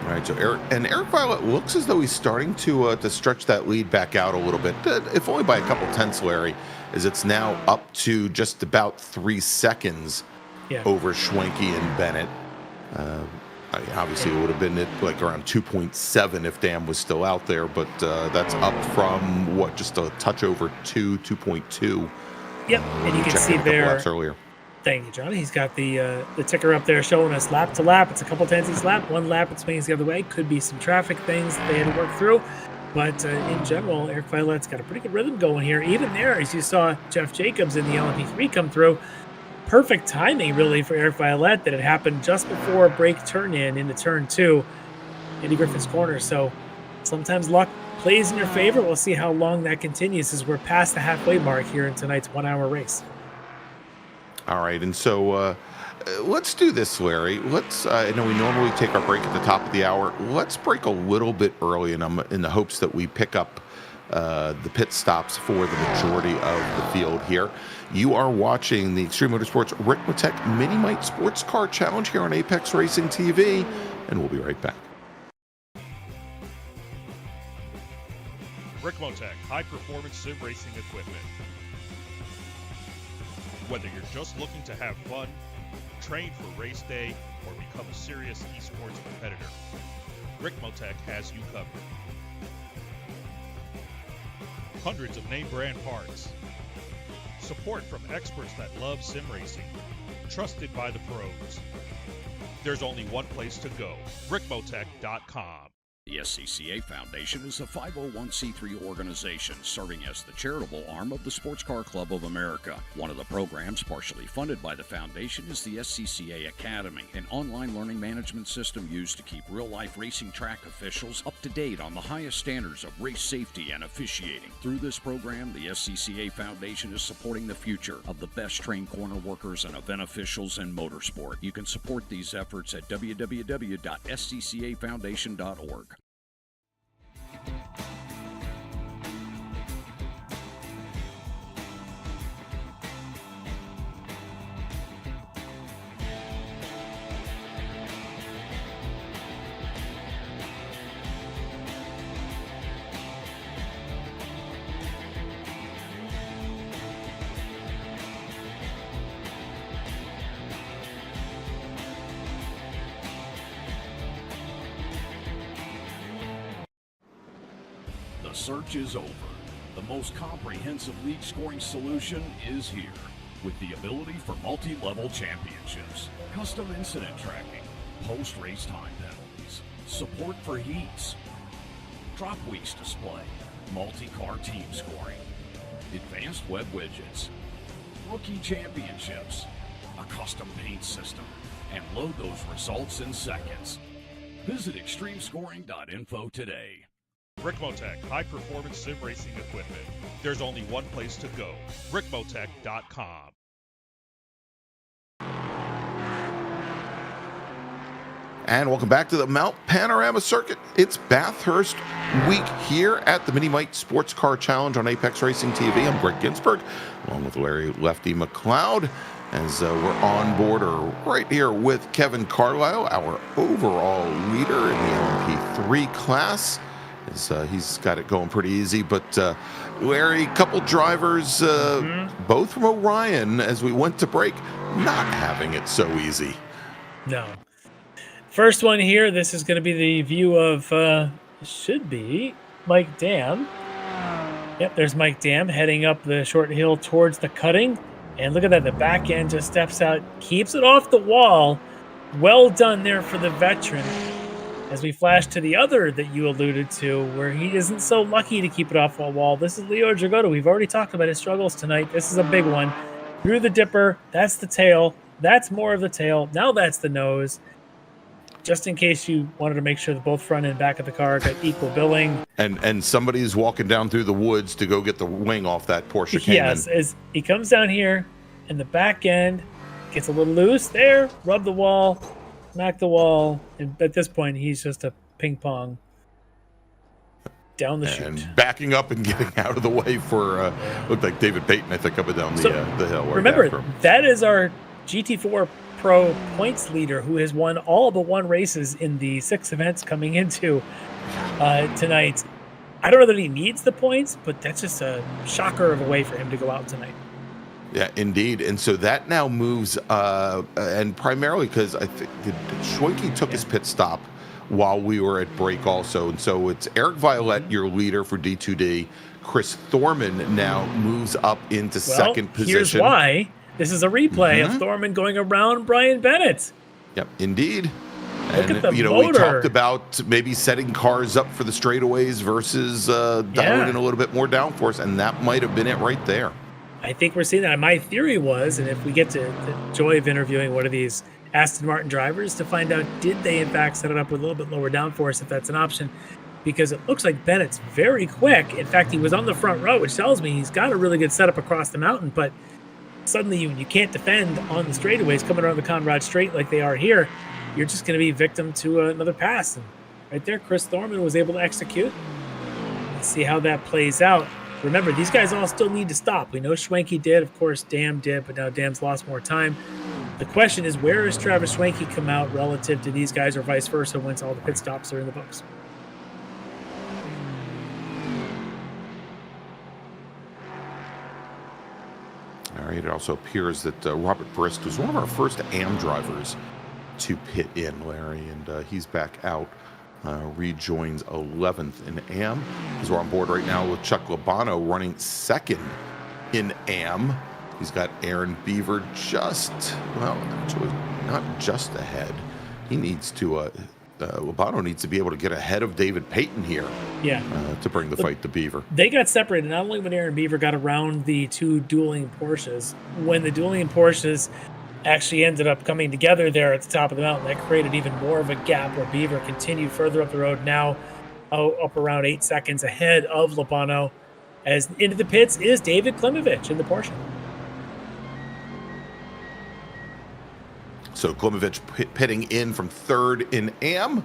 All right, so Eric Violette looks as though he's starting to stretch that lead back out a little bit, if only by a couple tenths, Larry, as it's now up to just about 3 seconds over Schwenke and Bennett. Obviously, it would have been like around 2.7 if Dam was still out there, but that's up from just a touch over 2.2. Yep, and you can see there. Earlier. Thank you, Johnny. He's got the ticker up there showing us lap to lap. It's a couple tenths each lap. 1 lap, it swings the other way. Could be some traffic things that they had to work through. But in general, Eric Violette's got a pretty good rhythm going here. Even there, as you saw Jeff Jacobs in the LMP3 come through, perfect timing, really, for Eric Violette that it happened just before break turn into turn 2, Andy Griffin's corner. So sometimes luck plays in your favor. We'll see how long that continues as we're past the halfway mark here in tonight's 1-hour race. All right, and so let's do this, Larry. I know we normally take our break at the top of the hour. Let's break a little bit early in the hopes that we pick up the pit stops for the majority of the field here. You are watching the Extreme Motorsports Ricmotech miniMite Sports Car Challenge here on Apex Racing TV, and we'll be right back. Ricmotech, high-performance sim racing equipment. Whether you're just looking to have fun, train for race day, or become a serious esports competitor, Ricmotech has you covered. Hundreds of name brand parts. Support from experts that love sim racing. Trusted by the pros. There's only one place to go, Ricmotech.com. The SCCA Foundation is a 501c3 organization serving as the charitable arm of the Sports Car Club of America. One of the programs partially funded by the foundation is the SCCA Academy, an online learning management system used to keep real-life racing track officials up to date on the highest standards of race safety and officiating. Through this program, the SCCA Foundation is supporting the future of the best trained corner workers and event officials in motorsport. You can support these efforts at www.sccafoundation.org. The search is over. The most comprehensive league scoring solution is here, with the ability for multi-level championships, custom incident tracking, post-race time penalties, support for heats, drop weeks display, multi-car team scoring, advanced web widgets, rookie championships, a custom paint system, and load those results in seconds. Visit extremescoring.info today. Ricmotech, high-performance sim racing equipment. There's only one place to go, Ricmotech.com. And welcome back to the Mount Panorama Circuit. It's Bathurst week here at the miniMite Sports Car Challenge on Apex Racing TV. I'm Greg Ginsburg, along with Larry Lefty McLeod, as we're on board or right here with Kevin Carlisle, our overall leader in the LMP3 class. As, he's got it going pretty easy, but Larry, couple drivers, both from Orion, as we went to break, not having it so easy. No. First one here, this is going to be the view of, should be Mike Dam. Yep, there's Mike Dam heading up the short hill towards the cutting. And look at that, the back end just steps out, keeps it off the wall. Well done there for the veteran. As we flash to the other that you alluded to, where he isn't so lucky to keep it off the wall. This is Leo Dragotta. We've already talked about his struggles tonight. This is a big one. Through the dipper, that's the tail. That's more of the tail. Now that's the nose. Just in case you wanted to make sure that both front and back of the car got equal billing. And somebody's walking down through the woods to go get the wing off that Porsche Cayman. Yes, as he comes down here, and the back end gets a little loose there, rub the wall, smack the wall, and at this point, he's just a ping pong down the chute. And backing up and getting out of the way for, looked like David Payton, I think, up and down the hill. Right, remember, that is our GT4 Pro points leader who has won all but one races in the 6 events coming into tonight. I don't know that he needs the points, but that's just a shocker of a way for him to go out tonight. Yeah, indeed. And so that now moves, and primarily because I think Schwenke took his pit stop while we were at break also. And so it's Eric Violette, your leader for D2D. Chris Thorman now moves up into second position. Here's why. This is a replay of Thorman going around Brian Bennett. Yep, indeed. Look at the we talked about maybe setting cars up for the straightaways versus dialing in a little bit more downforce, and that might have been it right there. I think we're seeing that. My theory was, and if we get to the joy of interviewing one of these Aston Martin drivers to find out, did they in fact set it up with a little bit lower downforce if that's an option? Because it looks like Bennett's very quick. In fact, he was on the front row, which tells me he's got a really good setup across the mountain, but suddenly you can't defend on the straightaways coming around the Conrad Straight like they are here. You're just going to be victim to another pass. And right there, Chris Thorman was able to execute. Let's see how that plays out. Remember, these guys all still need to stop. We know Schwenke did. Of course, Dam did, but now Dam's lost more time. The question is, where does Travis Schwenke come out relative to these guys or vice versa once all the pit stops are in the books? All right, it also appears that Robert Brisk was one of our first AM drivers to pit in, Larry, and he's back out. Rejoins 11th in AM. As we're on board right now with Chuck Labano running second in AM. He's got Aaron Beaver actually not just ahead. He needs to, Labano needs to be able to get ahead of David Payton here to bring the fight to Beaver. They got separated not only when Aaron Beaver got around the two dueling Porsches, when the dueling Porsches actually ended up coming together there at the top of the mountain, that created even more of a gap where Beaver continued further up the road, now up around 8 seconds ahead of Labano. As into the pits is David Klimovich in the Porsche. So Klimovich pitting in from third in AM.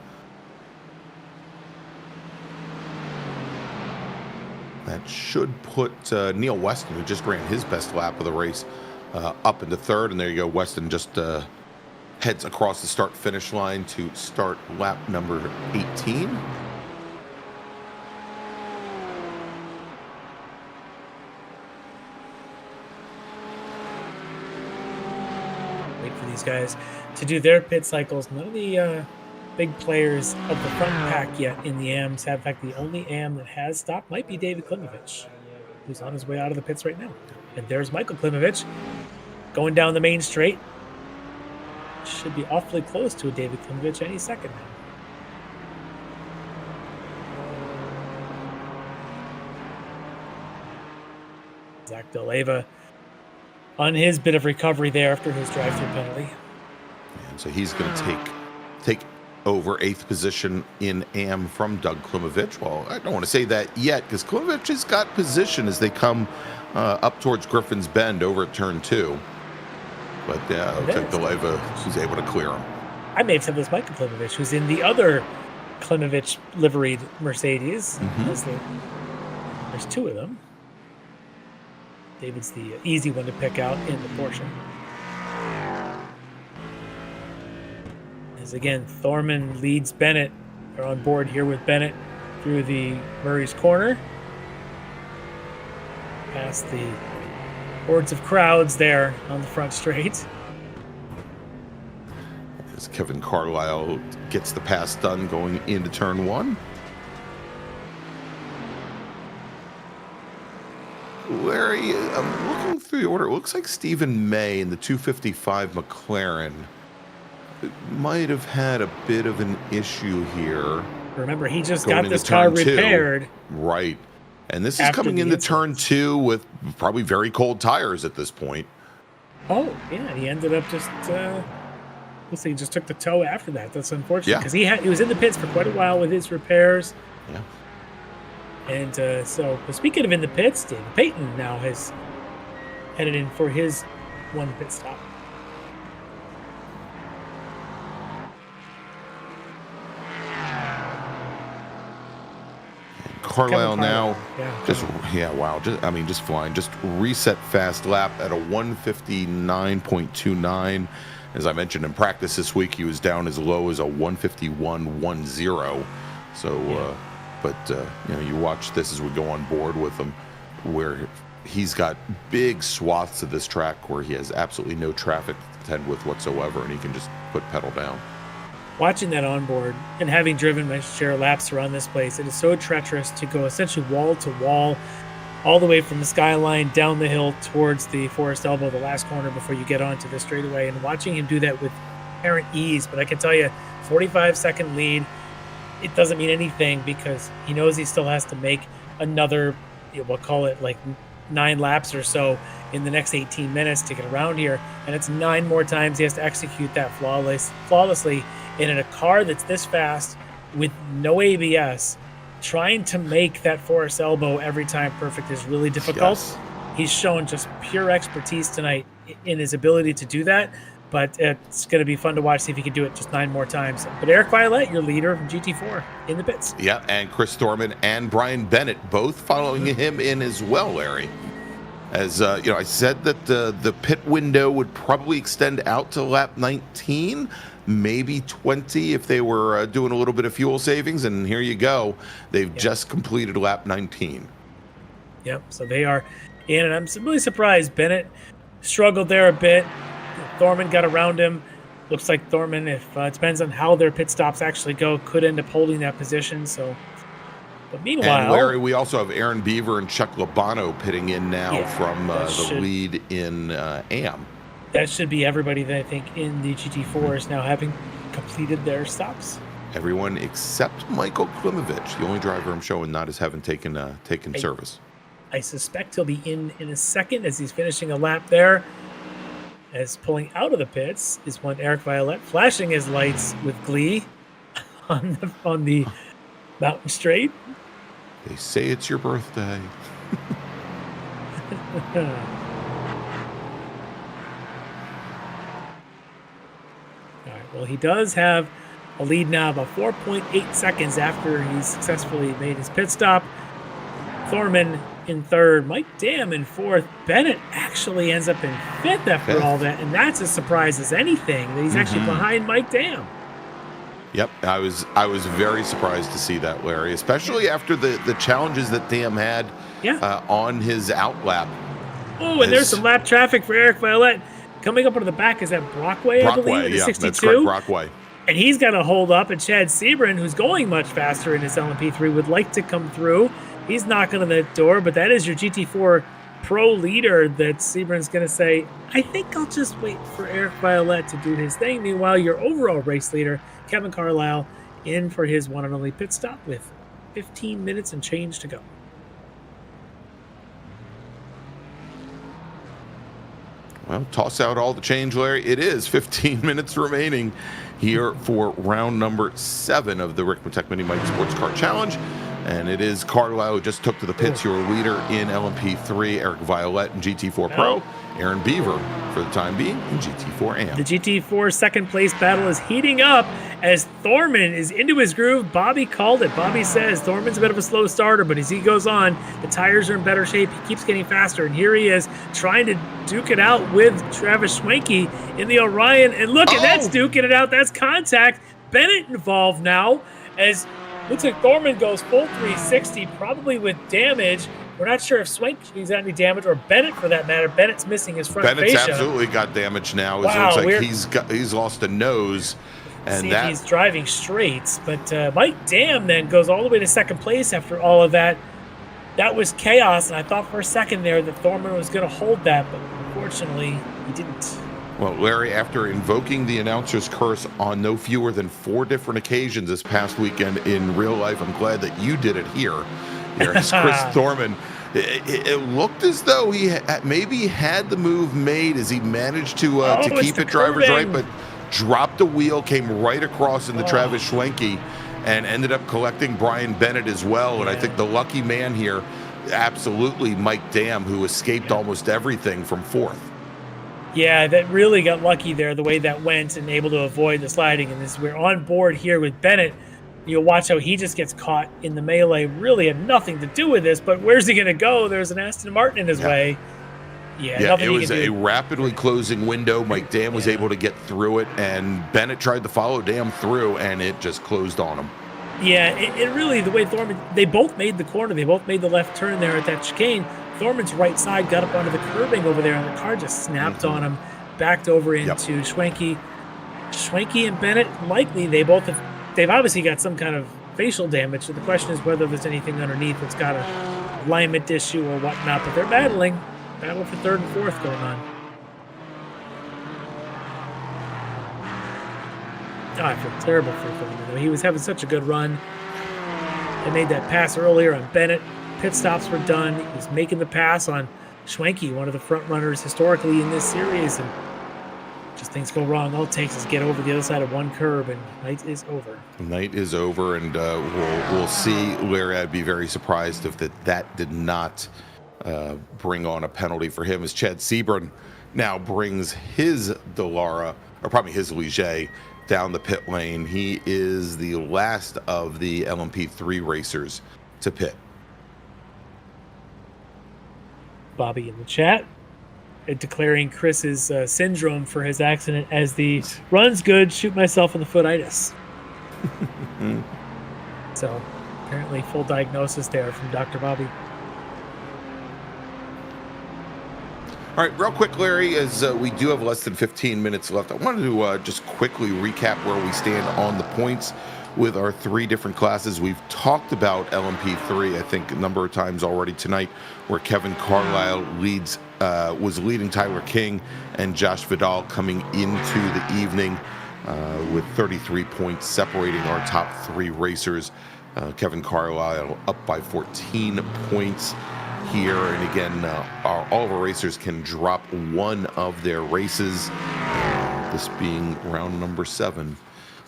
That should put Neil Weston, who just ran his best lap of the race, up into third. And there you go. Weston just heads across the start-finish line to start lap number 18. Wait for these guys to do their pit cycles. None of the big players of the front pack yet in the AMs have. In fact, the only AM that has stopped might be David Klimovich, who's on his way out of the pits right now. And there's Michael Klimovich going down the main straight. Should be awfully close to a David Klimovich any second now. Zach Deleva on his bit of recovery there after his drive-through penalty. And so he's going to take over 8th position in AM from Doug Klimovich. Well, I don't want to say that yet because Klimovich has got position as they come up towards Griffin's Bend over at turn 2. But yeah, it looks like Deleva was able to clear him. I may have said this Michael Klimovich, who's in the other Klimovich liveried Mercedes. There's two of them. David's the easy one to pick out in the Porsche. As again, Thorman leads Bennett. They're on board here with Bennett through the Murray's corner. Past the hordes of crowds there on the front straight. As Kevin Carlisle gets the pass done going into turn 1. Larry, I'm looking through the order. It looks like Stephen May in the 255 McLaren might have had a bit of an issue here. Remember, he just got this car repaired. Right. And this is coming into turn 2 with probably very cold tires at this point. Oh, yeah. He ended up just... looks like he just took the tow after that. That's unfortunate because he was in the pits for quite a while with his repairs. Yeah. And so, speaking of in the pits, David Payton now has headed in for his one pit stop. Carlisle now, just flying. Just reset fast lap at a 159.29. As I mentioned in practice this week, he was down as low as a 151.10. So, you watch this as we go on board with him, where he's got big swaths of this track where he has absolutely no traffic to contend with whatsoever, and he can just put pedal down. Watching that onboard and having driven my share of laps around this place, it is so treacherous to go essentially wall to wall, all the way from the skyline down the hill towards the Forest Elbow, the last corner before you get onto the straightaway, and watching him do that with apparent ease. But I can tell you, 45-second lead, it doesn't mean anything because he knows he still has to make another, we'll call it like 9 laps or so in the next 18 minutes to get around here, and it's 9 more times he has to execute that flawlessly. And in a car that's this fast with no ABS, trying to make that Forest Elbow every time perfect is really difficult. Yes. He's shown just pure expertise tonight in his ability to do that, but it's going to be fun to watch, see if he can do it just 9 more times. But Eric Violette, your leader from GT4 in the pits. Yeah, and Chris Thorman and Brian Bennett both following him in as well, Larry. As I said that the pit window would probably extend out to lap 19, maybe 20 if they were doing a little bit of fuel savings, and here you go. They've just completed lap 19. Yep, so they are in, and I'm really surprised. Bennett struggled there a bit. Thorman got around him. Looks like Thorman, if it depends on how their pit stops actually go, could end up holding that position. So, but meanwhile, and Larry, we also have Aaron Beaver and Chuck Labano pitting in now from the lead in AM. That should be everybody that I think in the GT4 is now having completed their stops. Everyone except Michael Klimovich, the only driver I'm showing not as having taken service. I suspect he'll be in a second as he's finishing a lap there. As pulling out of the pits is one Eric Violette, flashing his lights with glee on the mountain straight. They say it's your birthday. Well, he does have a lead now about 4.8 seconds after he successfully made his pit stop. Thorman in third, Mike Dam in fourth. Bennett actually ends up in fifth after all that, and that's as surprise as anything that he's actually behind Mike Dam. Yep, I was very surprised to see that, Larry, especially after the challenges that Dam had on his outlap. Oh, and there's some lap traffic for Eric Violette. Coming up onto the back, is that Brockway, I believe? Yeah, 62? that's correct, Brockway. And he's got to hold up, and Chad Sebring, who's going much faster in his LMP3, would like to come through. He's knocking on that door, but that is your GT4 Pro leader that Sebring's going to say, I think I'll just wait for Eric Violette to do his thing. Meanwhile, your overall race leader, Kevin Carlisle, in for his one and only pit stop with 15 minutes and change to go. Well, toss out all the change, Larry. It is 15 minutes remaining here for round number 7 of the Ricmotech miniMite Sports Car Challenge. And it is Carlisle who just took to the pits, your leader in LMP3, Eric Violette in GT4 Pro, Aaron Beaver for the time being in GT4 AM. The GT4 second place battle is heating up as Thorman is into his groove. Bobby called it. Bobby says Thorman's a bit of a slow starter, but as he goes on, the tires are in better shape. He keeps getting faster, and here he is trying to duke it out with Travis Schwenke in the Orion. And look, at that's duking it out. That's contact. Bennett involved now as looks like Thorman goes full 360, probably with damage. We're not sure if Schwenke's got any damage, or Bennett for that matter. Bennett's missing his front Bennett fascia. absolutely got damage now. Wow, it looks like he's lost a nose. And see if he's driving straight. But Mike Dam then goes all the way to second place after all of that. That was chaos, and I thought for a second there that Thorman was going to hold that, but unfortunately he didn't. Well, Larry, after invoking the announcer's curse on no fewer than 4 different occasions this past weekend in real life, I'm glad that you did it here. There's Chris Thorman. It looked as though he maybe had the move made as he managed to keep it driver's right, but dropped the wheel, came right across into Travis Schwenke, and ended up collecting Brian Bennett as well. And I think the lucky man here, absolutely Mike Dam, who escaped almost everything from 4th. Yeah, that really got lucky there, the way that went, and able to avoid the sliding. And as we're on board here with Bennett, you'll watch how he just gets caught in the melee. Really had nothing to do with this, but where's he going to go? There's an Aston Martin in his way. Yeah, it was a rapidly closing window. Mike Dam was able to get through it, and Bennett tried to follow Dam through, and it just closed on him. Yeah, it really, the way Thorman, they both made the corner. They both made the left turn there at that chicane. Thorman's right side got up onto the curbing over there, and the car just snapped on him, backed over into Schwenke. Schwenke and Bennett, likely, they've obviously got some kind of facial damage. So the question is whether there's anything underneath that's got a alignment issue or whatnot. But they're battling. Battle for 3rd and 4th going on. Oh, I feel terrible for Thorman. He was having such a good run. They made that pass earlier on Bennett. Pit stops were done. He was making the pass on Schwenke, one of the front runners historically in this series, and just things go wrong. All it takes is get over the other side of one curb, and night is over. Night is over, and we'll see. Larry, I'd be very surprised if that did not bring on a penalty for him, as Chad Sebring now brings his Dallara, or probably his Ligier, down the pit lane. He is the last of the LMP3 racers to pit. Bobby in the chat declaring Chris's syndrome for his accident as the run's good, shoot myself in the foot-itis. So apparently full diagnosis there from Dr. Bobby. All right, real quick, Larry, as we do have less than 15 minutes left, I wanted to just quickly recap where we stand on the points with our 3 different classes. We've talked about LMP3, I think, a number of times already tonight, where Kevin Carlisle was leading Tyler King and Josh Vidal coming into the evening with 33 points separating our top 3 racers. Kevin Carlisle up by 14 points here, and again, all of our racers can drop one of their races, this being round number 7.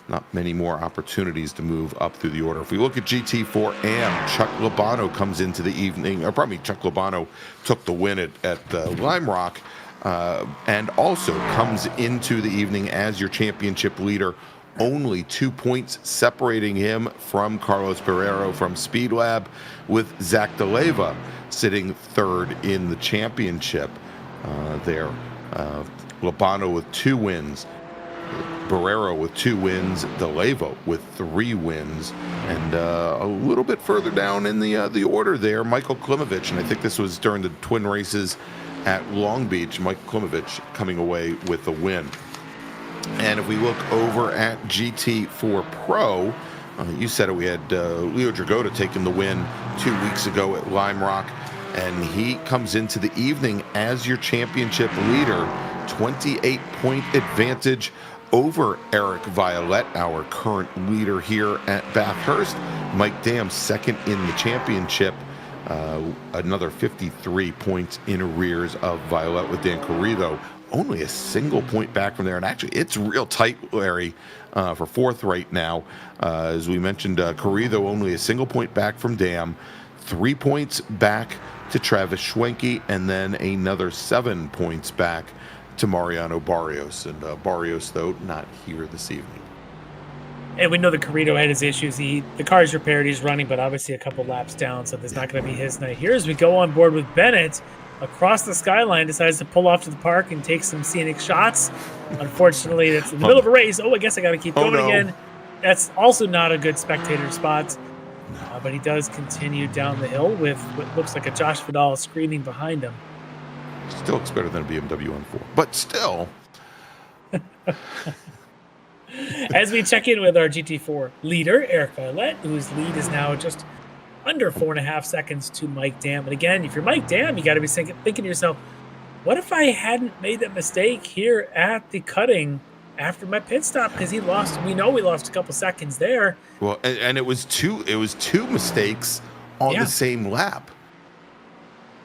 Not many more opportunities to move up through the order. If we look at GT4 AM, Chuck Labano comes into the evening, or probably Chuck Labano took the win at Lime Rock, and also comes into the evening as your championship leader. Only 2 points separating him from Carlos Pereiro from Speed Lab, with Zach DeLeva sitting 3rd in the championship there. Labano with 2 wins. Barrero with 2 wins, DeLeva with 3 wins, and a little bit further down in the order there, Michael Klimovich, and I think this was during the twin races at Long Beach. Michael Klimovich coming away with the win. And if we look over at GT4 Pro, you said it, we had Leo Dragota taking the win 2 weeks ago at Lime Rock, and he comes into the evening as your championship leader, 28-point advantage over Eric Violette, our current leader here at Bathurst. Mike Dam 2nd in the championship Another 53 points in arrears of Violet with Dan Corrido. Only a single point back from there. And actually, it's real tight, Larry, for fourth right now. As we mentioned, Corrido only a single point back from Dam. 3 points back to Travis Schwenke, and then another 7 points back to Mariano Barrios. And Barrios, though, not here this evening. And we know that Corrido had his issues. The car's repaired, he's running, but obviously a couple laps down, so there's not going to be his night. Here as we go on board with Bennett, across the skyline, decides to pull off to the park and take some scenic shots. Unfortunately, it's in the middle of a race. Oh, I guess I got to keep going again. That's also not a good spectator spot. But he does continue down the hill with what looks like a Josh Vidal screaming behind him. Still looks better than a BMW M4, but still. As we check in with our GT4 leader, Eric Violet, whose lead is now just under 4.5 seconds to Mike Dam. And again, if you're Mike Dam, you got to be thinking to yourself, what if I hadn't made that mistake here at the cutting after my pit stop? Because we know we lost a couple seconds there. Well, and it was two mistakes on the same lap.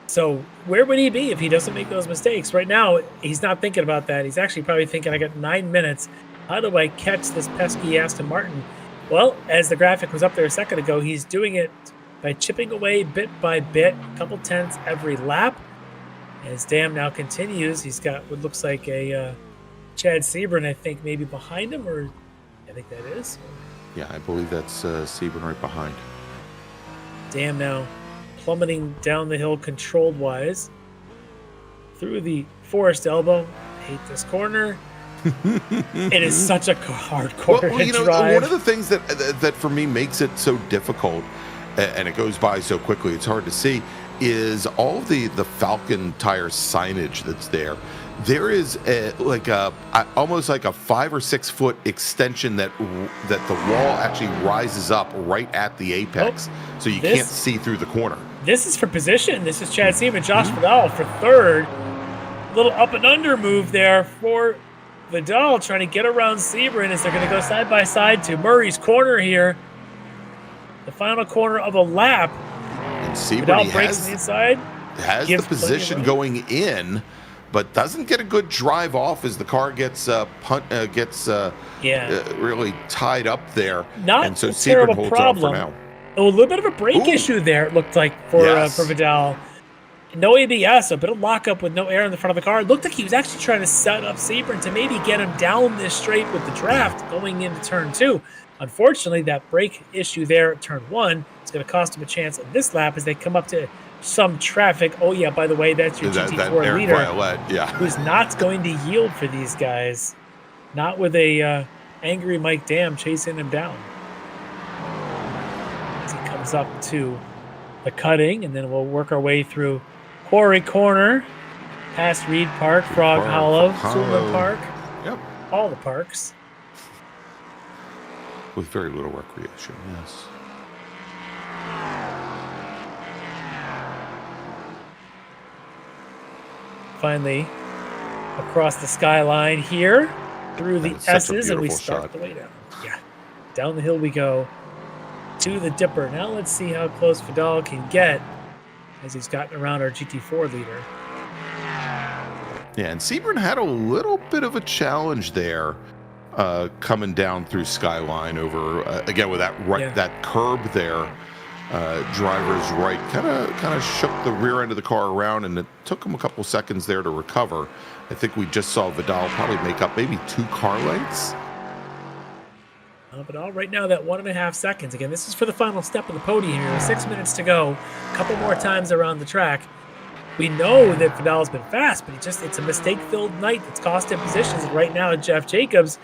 So where would he be if he doesn't make those mistakes? Right now, he's not thinking about that. He's actually probably thinking, I got 9 minutes. How do I catch this pesky Aston Martin? Well, as the graphic was up there a second ago, he's doing it by chipping away bit by bit, a couple tenths every lap. As Dam now continues, he's got what looks like a Chad Sebring, I think, maybe behind him, or I think that is. Yeah, I believe that's Sebring right behind. Dam now plummeting down the hill controlled-wise through the forest elbow. I hate this corner. It is such a hard corner to drive. One of the things that for me makes it so difficult, and it goes by so quickly, it's hard to see, is all of the Falcon tire signage that's there. There is almost like a 5 or 6 foot extension that the wall actually rises up right at the apex, so you can't see through the corner. This is for position. This is Chad Sebring, Josh Vidal for third. Little up and under move there for Vidal, trying to get around Sebring as they're going to go side by side to Murray's corner here. The final corner of a lap. And Sebring Vidal breaks on the inside. Has the position going in, but doesn't get a good drive off as the car gets really tied up there. Not a terrible problem. For now. A little bit of a brake issue there, it looked like, for Vidal. No ABS, a bit of lockup with no air in the front of the car. It looked like he was actually trying to set up Sebring to maybe get him down this straight with the draft going into turn 2. Unfortunately, that brake issue there at turn 1 is going to cost him a chance at this lap as they come up to some traffic. Oh, yeah, by the way, that's your GT4 leader, Violet, who's not going to yield for these guys. Not with a angry Mike Dam chasing him down. As he comes up to the cutting, and then we'll work our way through Quarry Corner, past Reed Park, Frog Hollow, Sullivan Park. Yep. All the parks. With very little recreation, yes. Finally, across the skyline here, through the S's, and we start the way down. Yeah, down the hill we go to the Dipper. Now let's see how close Vidal can get as he's gotten around our GT4 leader. Yeah, and Sebring had a little bit of a challenge there, coming down through Skyline over again with that curb there. Driver's right kind of shook the rear end of the car around, and it took him a couple seconds there to recover. I think we just saw Vidal probably make up maybe 2 car lengths. Vidal right now, that 1.5 seconds. Again, this is for the final step of the podium here. With 6 minutes to go, a couple more times around the track. We know that Vidal's been fast, but it's a mistake-filled night that's cost him positions. And right now, Jeff Jacobs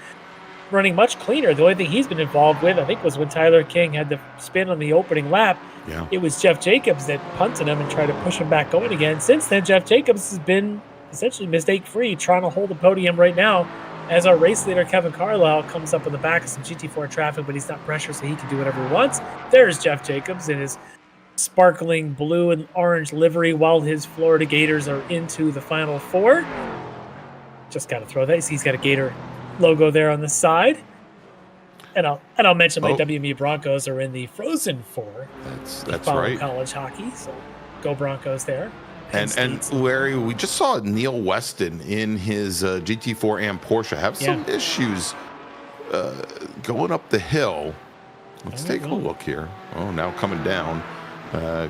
running much cleaner. The only thing he's been involved with, I think, was when Tyler King had the spin on the opening lap. Yeah. It was Jeff Jacobs that punted him and tried to push him back going again. Since then, Jeff Jacobs has been essentially mistake-free, trying to hold the podium right now as our race leader, Kevin Carlisle, comes up in the back of some GT4 traffic, but he's not pressured, so he can do whatever he wants. There's Jeff Jacobs in his sparkling blue and orange livery while his Florida Gators are into the Final 4. Just got to throw that. He's got a Gator logo there on the side. And I'll mention my WMU Broncos are in the Frozen Four. That's follow right. College hockey, so go Broncos there. And Larry, we just saw Neil Weston in his GT4 and Porsche have some issues going up the hill. Let's take a look here. Oh, now coming down,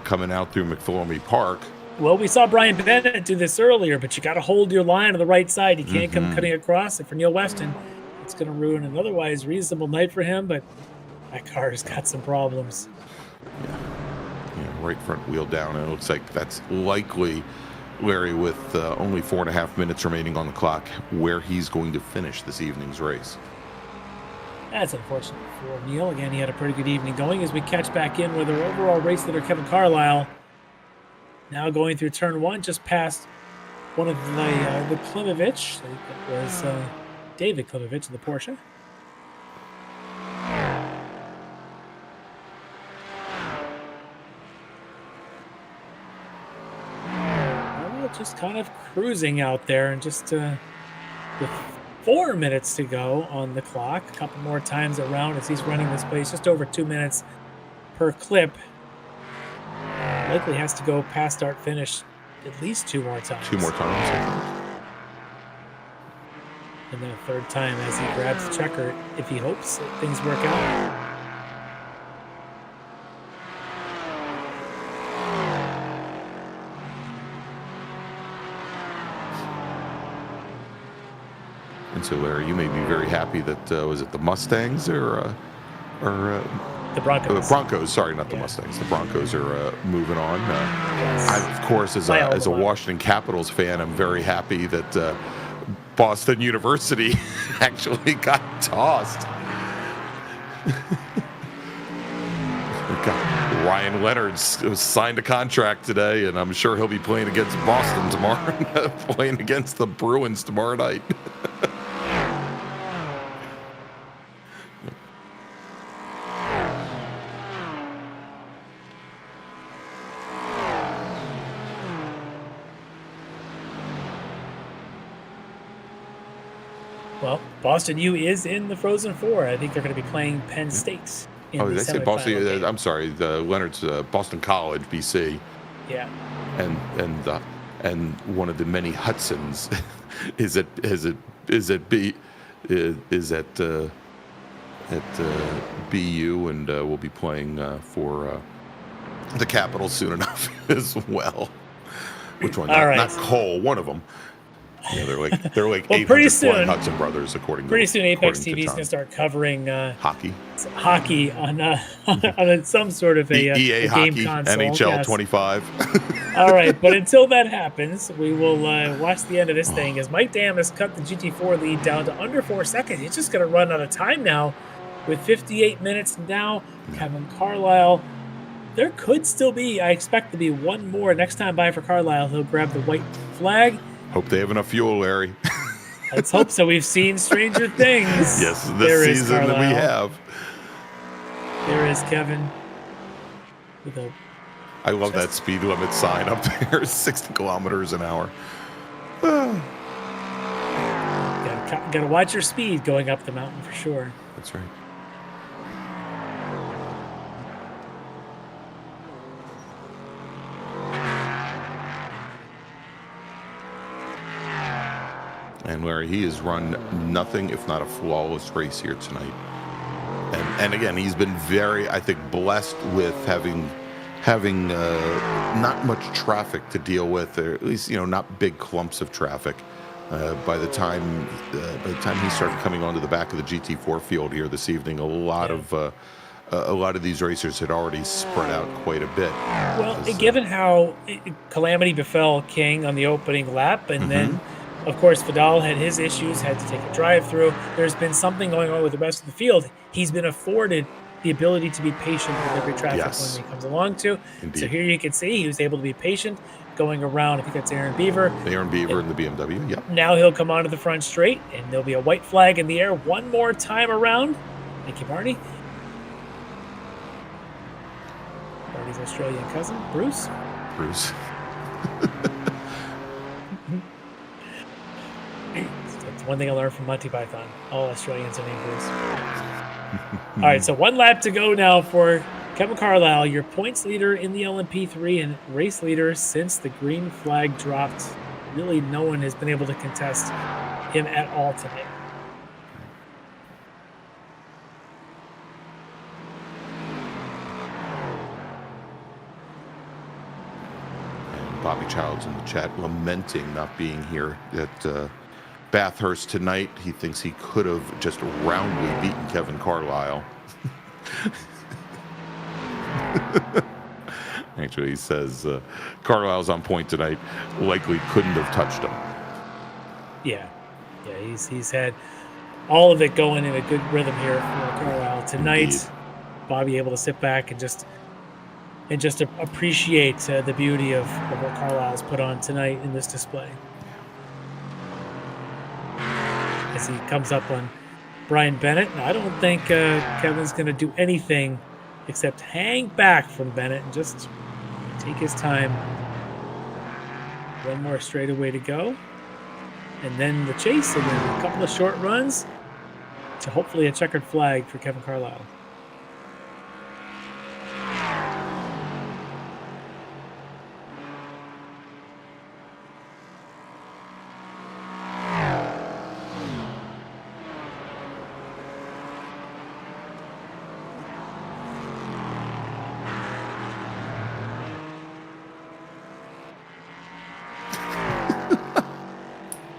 coming out through McPhillamy Park. Well, we saw Brian Bennett do this earlier, but you got to hold your line on the right side. You can't come cutting across it for Neil Weston. It's going to ruin an otherwise reasonable night for him, but that car's got some problems. Yeah, right front wheel down. And it looks like that's likely, Larry, with only 4.5 minutes remaining on the clock, where he's going to finish this evening's race. That's unfortunate for Neil. Again, he had a pretty good evening going as we catch back in with our overall race leader, Kevin Carlisle. Now going through turn 1, just past one of the Klimovich. It was David Klimovich of the Porsche. Just kind of cruising out there, and just with 4 minutes to go on the clock, a couple more times around as he's running this place, just over 2 minutes per clip. Likely has to go past start finish at least 2 more times. 2 more times. And then a third time as he grabs the checker, if he hopes that things work out. And so, Larry, you may be very happy that was it the Mustangs or the Broncos? Broncos, sorry, not the Mustangs. The Broncos are moving on. I, of course, as a Washington Capitals fan, I'm very happy that Boston University actually got tossed. Ryan Leonard signed a contract today, and I'm sure he'll be playing against Boston tomorrow, playing against the Bruins tomorrow night. Well, Boston U is in the Frozen Four. I think they're going to be playing Penn State. Oh, did I say Boston? I'm sorry. The Leonard's Boston College, BC. Yeah. And one of the many Hudsons is at BU, and will be playing for the Capitals soon enough as well. Which one? Not Cole. One of them. Yeah, they're like well, 800 Hudson brothers, according to pretty soon. Apex TV is going to start covering hockey on some sort of a EA a hockey, game console. NHL 25. All right, but until that happens, we will watch the end of this thing as Mike Dam has cut the GT4 lead down to under 4 seconds. He's just going to run out of time now with 58 minutes now. Kevin Carlisle. There could still be, I expect to be one more next time by for Carlisle. He'll grab the white flag. Hope they have enough fuel, Larry. Let's hope so. We've seen stranger things. Yes, this season that we have. There is Kevin. I love that speed limit sign up there, 60 kilometers an hour. Got to watch your speed going up the mountain for sure. That's right. And Larry, he has run nothing if not a flawless race here tonight. And again, he's been very, I think, blessed with having not much traffic to deal with, or at least not big clumps of traffic. By the time he started coming onto the back of the GT4 field here this evening, a lot of these racers had already spread out quite a bit. Well, given how calamity befell King on the opening lap, and then, of course, Vidal had his issues, had to take a drive-through. There's been something going on with the rest of the field. He's been afforded the ability to be patient with every traffic when he comes along to. Indeed. So here you can see he was able to be patient going around. I think that's Aaron Beaver. Aaron Beaver in the BMW, yep. Now he'll come onto the front straight, and there'll be a white flag in the air one more time around. Thank you, Barney. Barney's Australian cousin, Bruce. That's one thing I learned from Monty Python. All Australians are named Bruce. All right, so 1 lap to go now for Kevin Carlisle, your points leader in the LMP3 and race leader since the green flag dropped. Really, no one has been able to contest him at all today. Bobby Childs in the chat lamenting not being here at Bathurst tonight. He thinks he could have just roundly beaten Kevin Carlisle. Actually, he says Carlisle's on point tonight. Likely couldn't have touched him. Yeah, he's had all of it going in a good rhythm here for Carlisle tonight. Indeed. Bobby able to sit back and just appreciate the beauty of what Carlisle's put on tonight in this display. As he comes up on Brian Bennett, I don't think Kevin's going to do anything except hang back from Bennett and just take his time. One more straightaway to go. And then the chase, and then a couple of short runs to hopefully a checkered flag for Kevin Carlisle.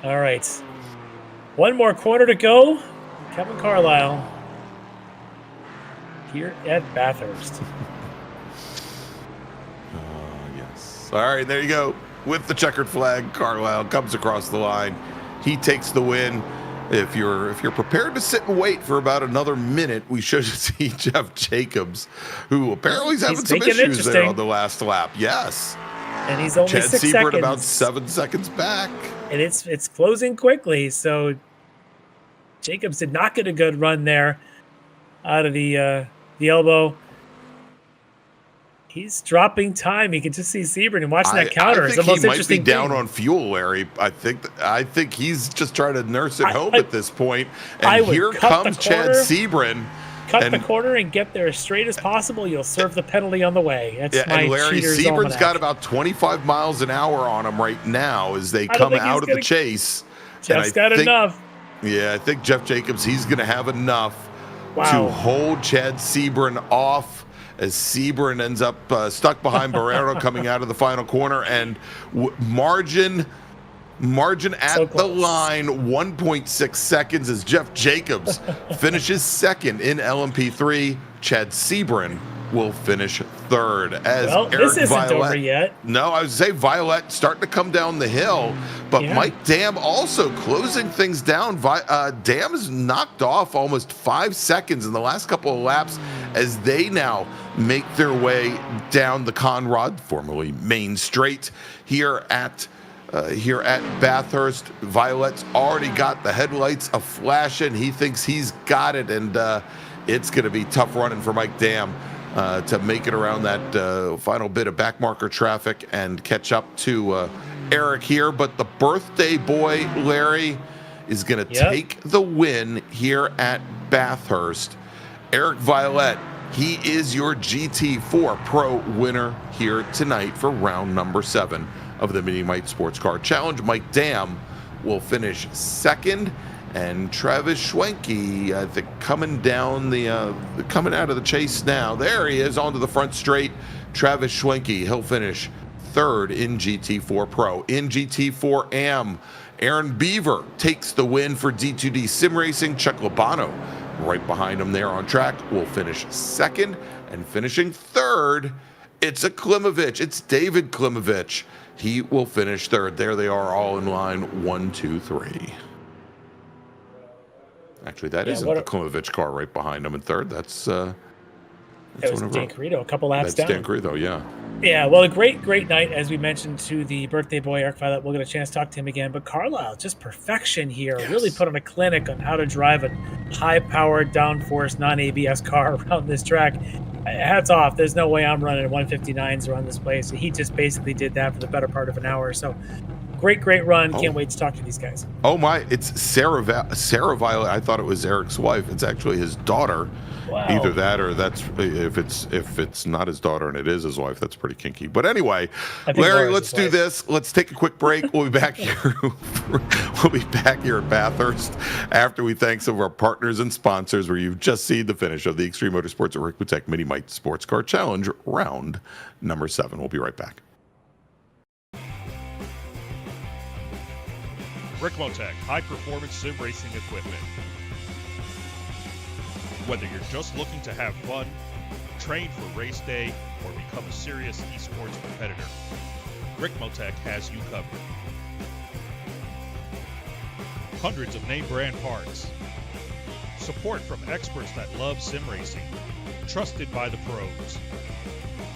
All right. One more quarter to go. Kevin Carlisle here at Bathurst. Yes. All right, there you go. With the checkered flag, Carlisle comes across the line. He takes the win. If you're prepared to sit and wait for about another minute, we should see Jeff Jacobs, who apparently is having some issues there on the last lap. Yes. And he's only Chad 6 Sebert seconds. about 7 seconds back. And it's closing quickly, so Jacobs did not get a good run there out of the elbow. He's dropping time. You can just see Sebert and watching that counter. I think he might be down on fuel, Larry. I think he's just trying to nurse it home at this point. And here comes Chad Sebert. Cut the corner and get there as straight as possible. You'll serve the penalty on the way. That's my and Larry Sebert's almanac. got about 25 miles an hour on him right now as they come out of the chase. Jeff's got enough. Yeah, I think Jeff Jacobs, he's going to have enough to hold Chad Sebert off as Sebert ends up stuck behind Barrero coming out of the final corner. And margin at the line, 1.6 seconds as Jeff Jacobs finishes second in LMP3. Chad Sebert will finish third. As this isn't over yet. No, I would say Violet starting to come down the hill, but Mike Dam also closing things down. Dam has knocked off almost 5 seconds in the last couple of laps as they now make their way down the Conrad, formerly Main Straight, here at Bathurst. Violet's already got the headlights a-flashing. He thinks he's got it, and it's going to be tough running for Mike Dam to make it around that final bit of backmarker traffic and catch up to Eric here. But the birthday boy, Larry, is going to take the win here at Bathurst. Eric Violet, he is your GT4 Pro winner here tonight for round number 7 of the miniMite Sports Car Challenge. Mike Dam will finish second, and Travis Schwenke, I think, coming out of the chase now. There he is onto the front straight. Travis Schwenke, he'll finish third in GT4 Pro. In GT4 AM, Aaron Beaver takes the win for D2D Sim Racing. Chuck Labano, right behind him there on track, will finish second, and finishing third, it's It's David Klimovich. He will finish third. There they are, all in line, 1, 2, 3. Actually, that isn't the Klimovich car right behind him in third. That's Dan Carrito, a couple laps down. Dan Carrito, yeah. Yeah, well, a great night, as we mentioned, to the birthday boy, Eric Violet. We'll get a chance to talk to him again. But Carlisle, just perfection here. Yes. Really put on a clinic on how to drive a high-powered, downforce, non-ABS car around this track. Hats off. There's no way I'm running 159s around this place. He just basically did that for the better part of an hour. So great run. Can't wait to talk to these guys. Oh my, it's Sarah Violet. I thought it was Eric's wife. It's actually his daughter. Wow. Either that or that's if it's not his daughter and it is his wife, that's pretty kinky. But anyway, Larry, let's do this. Let's take a quick break. We'll be back here. We'll be back here at Bathurst after we thank some of our partners and sponsors, where you've just seen the finish of the Extreme Motorsports Ricmotech miniMite Sports Car Challenge round number 7. We'll be right back. Ricmotech, high-performance sim racing equipment. Whether you're just looking to have fun, train for race day, or become a serious esports competitor, Ricmotech has you covered. Hundreds of name brand parts. Support from experts that love sim racing. Trusted by the pros.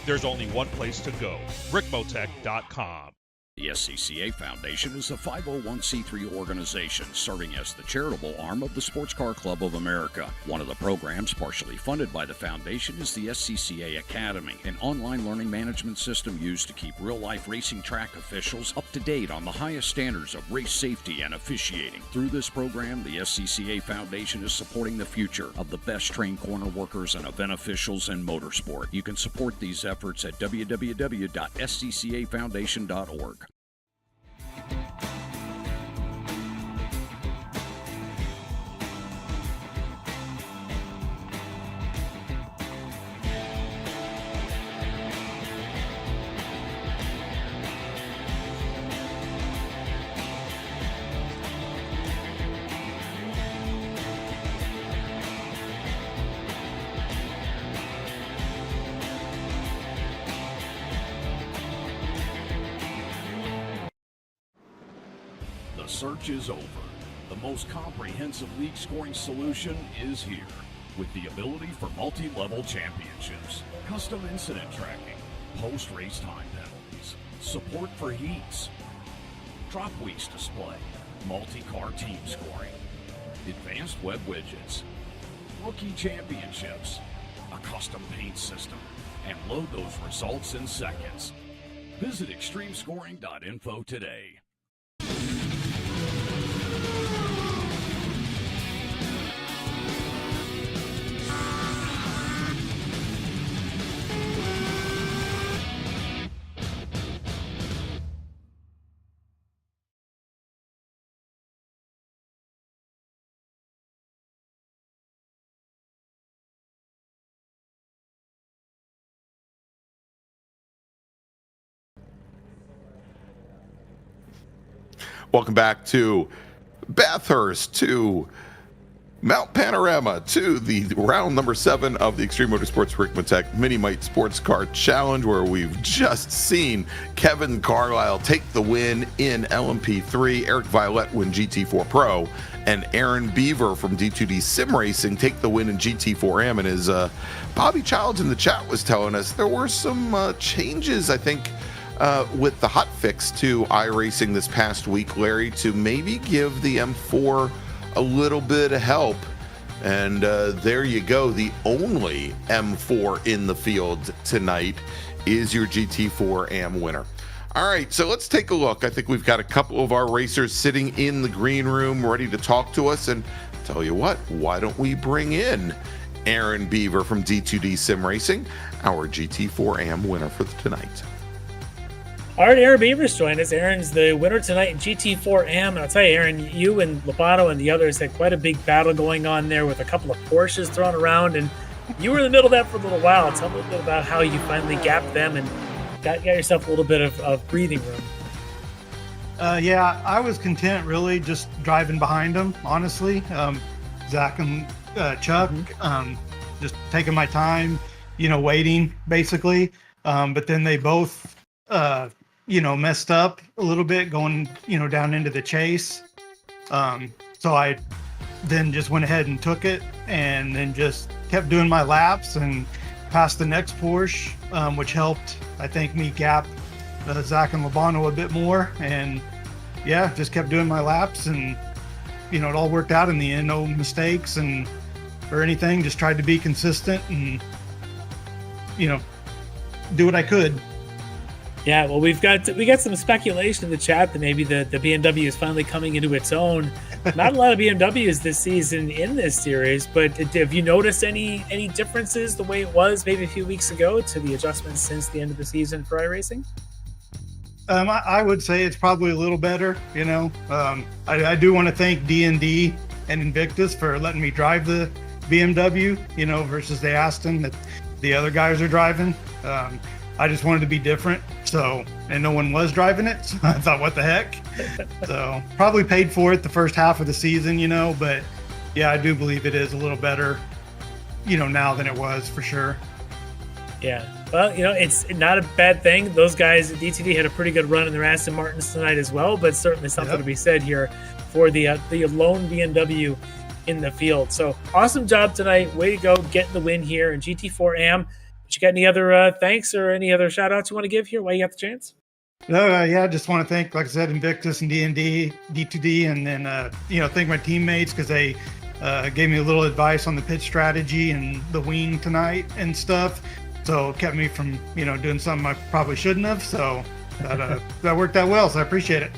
There's only one place to go, Ricmotech.com. The SCCA Foundation is a 501c3 organization serving as the charitable arm of the Sports Car Club of America. One of the programs partially funded by the foundation is the SCCA Academy, an online learning management system used to keep real-life racing track officials up to date on the highest standards of race safety and officiating. Through this program, the SCCA Foundation is supporting the future of the best-trained corner workers and event officials in motorsport. You can support these efforts at www.sccafoundation.org. The search is over. The most comprehensive league scoring solution is here, with the ability for multi-level championships, custom incident tracking, post-race time penalties, support for heats, drop weeks display, multi-car team scoring, advanced web widgets, rookie championships, a custom paint system, and load those results in seconds. Visit extremescoring.info today. Welcome back to Bathurst, to Mount Panorama, to the round number 7 of the Extreme Motorsports Ricmotech miniMite Sports Car Challenge, where we've just seen Kevin Carlisle take the win in LMP3, Eric Violette win GT4 Pro, and Aaron Beaver from D2D Sim Racing take the win in GT4M. And as Bobby Childs in the chat was telling us, there were some changes, I think, with the hotfix to iRacing this past week, Larry, to maybe give the M4 a little bit of help. And there you go. The only M4 in the field tonight is your GT4 AM winner. All right, so let's take a look. I think we've got a couple of our racers sitting in the green room ready to talk to us. And tell you what, why don't we bring in Aaron Beaver from D2D Sim Racing, our GT4 AM winner for tonight. All right, Aaron Beaver's joined us. Aaron's the winner tonight in GT4 AM. And I'll tell you, Aaron, you and Lobato and the others had quite a big battle going on there with a couple of Porsches thrown around, and you were in the middle of that for a little while. Tell me a little bit about how you finally gapped them and got yourself a little bit of breathing room. Yeah, I was content really just driving behind them, honestly. Zach and Chuck, just taking my time, waiting basically. But then they both, messed up a little bit going, down into the chase. So I then just went ahead and took it and then just kept doing my laps and passed the next Porsche, which helped, I think, me gap Zach and Labano a bit more. And yeah, just kept doing my laps and, it all worked out in the end. No mistakes or anything. Just tried to be consistent and, do what I could. Yeah, well, we got some speculation in the chat that maybe the BMW is finally coming into its own. Not a lot of BMWs this season in this series, but have you noticed any differences the way it was maybe a few weeks ago to the adjustments since the end of the season for iRacing? I would say it's probably a little better. I do want to thank D&D and Invictus for letting me drive the BMW, versus the Aston that the other guys are driving. I just wanted to be different. And no one was driving it. So I thought, what the heck? So probably paid for it the first half of the season, but yeah, I do believe it is a little better, now than it was for sure. Yeah. Well, it's not a bad thing. Those guys at DTD had a pretty good run in their Aston Martins tonight as well, but certainly something to be said here for the lone BMW in the field. So awesome job tonight. Way to go getting the win here in GT4 AM. But you got any other thanks or any other shout outs you want to give here while you got the chance? I just want to thank, like I said, Invictus and D&D, D2D, and then, thank my teammates because they gave me a little advice on the pit strategy and the wing tonight and stuff. So it kept me from, doing something I probably shouldn't have. So that worked out well. So I appreciate it.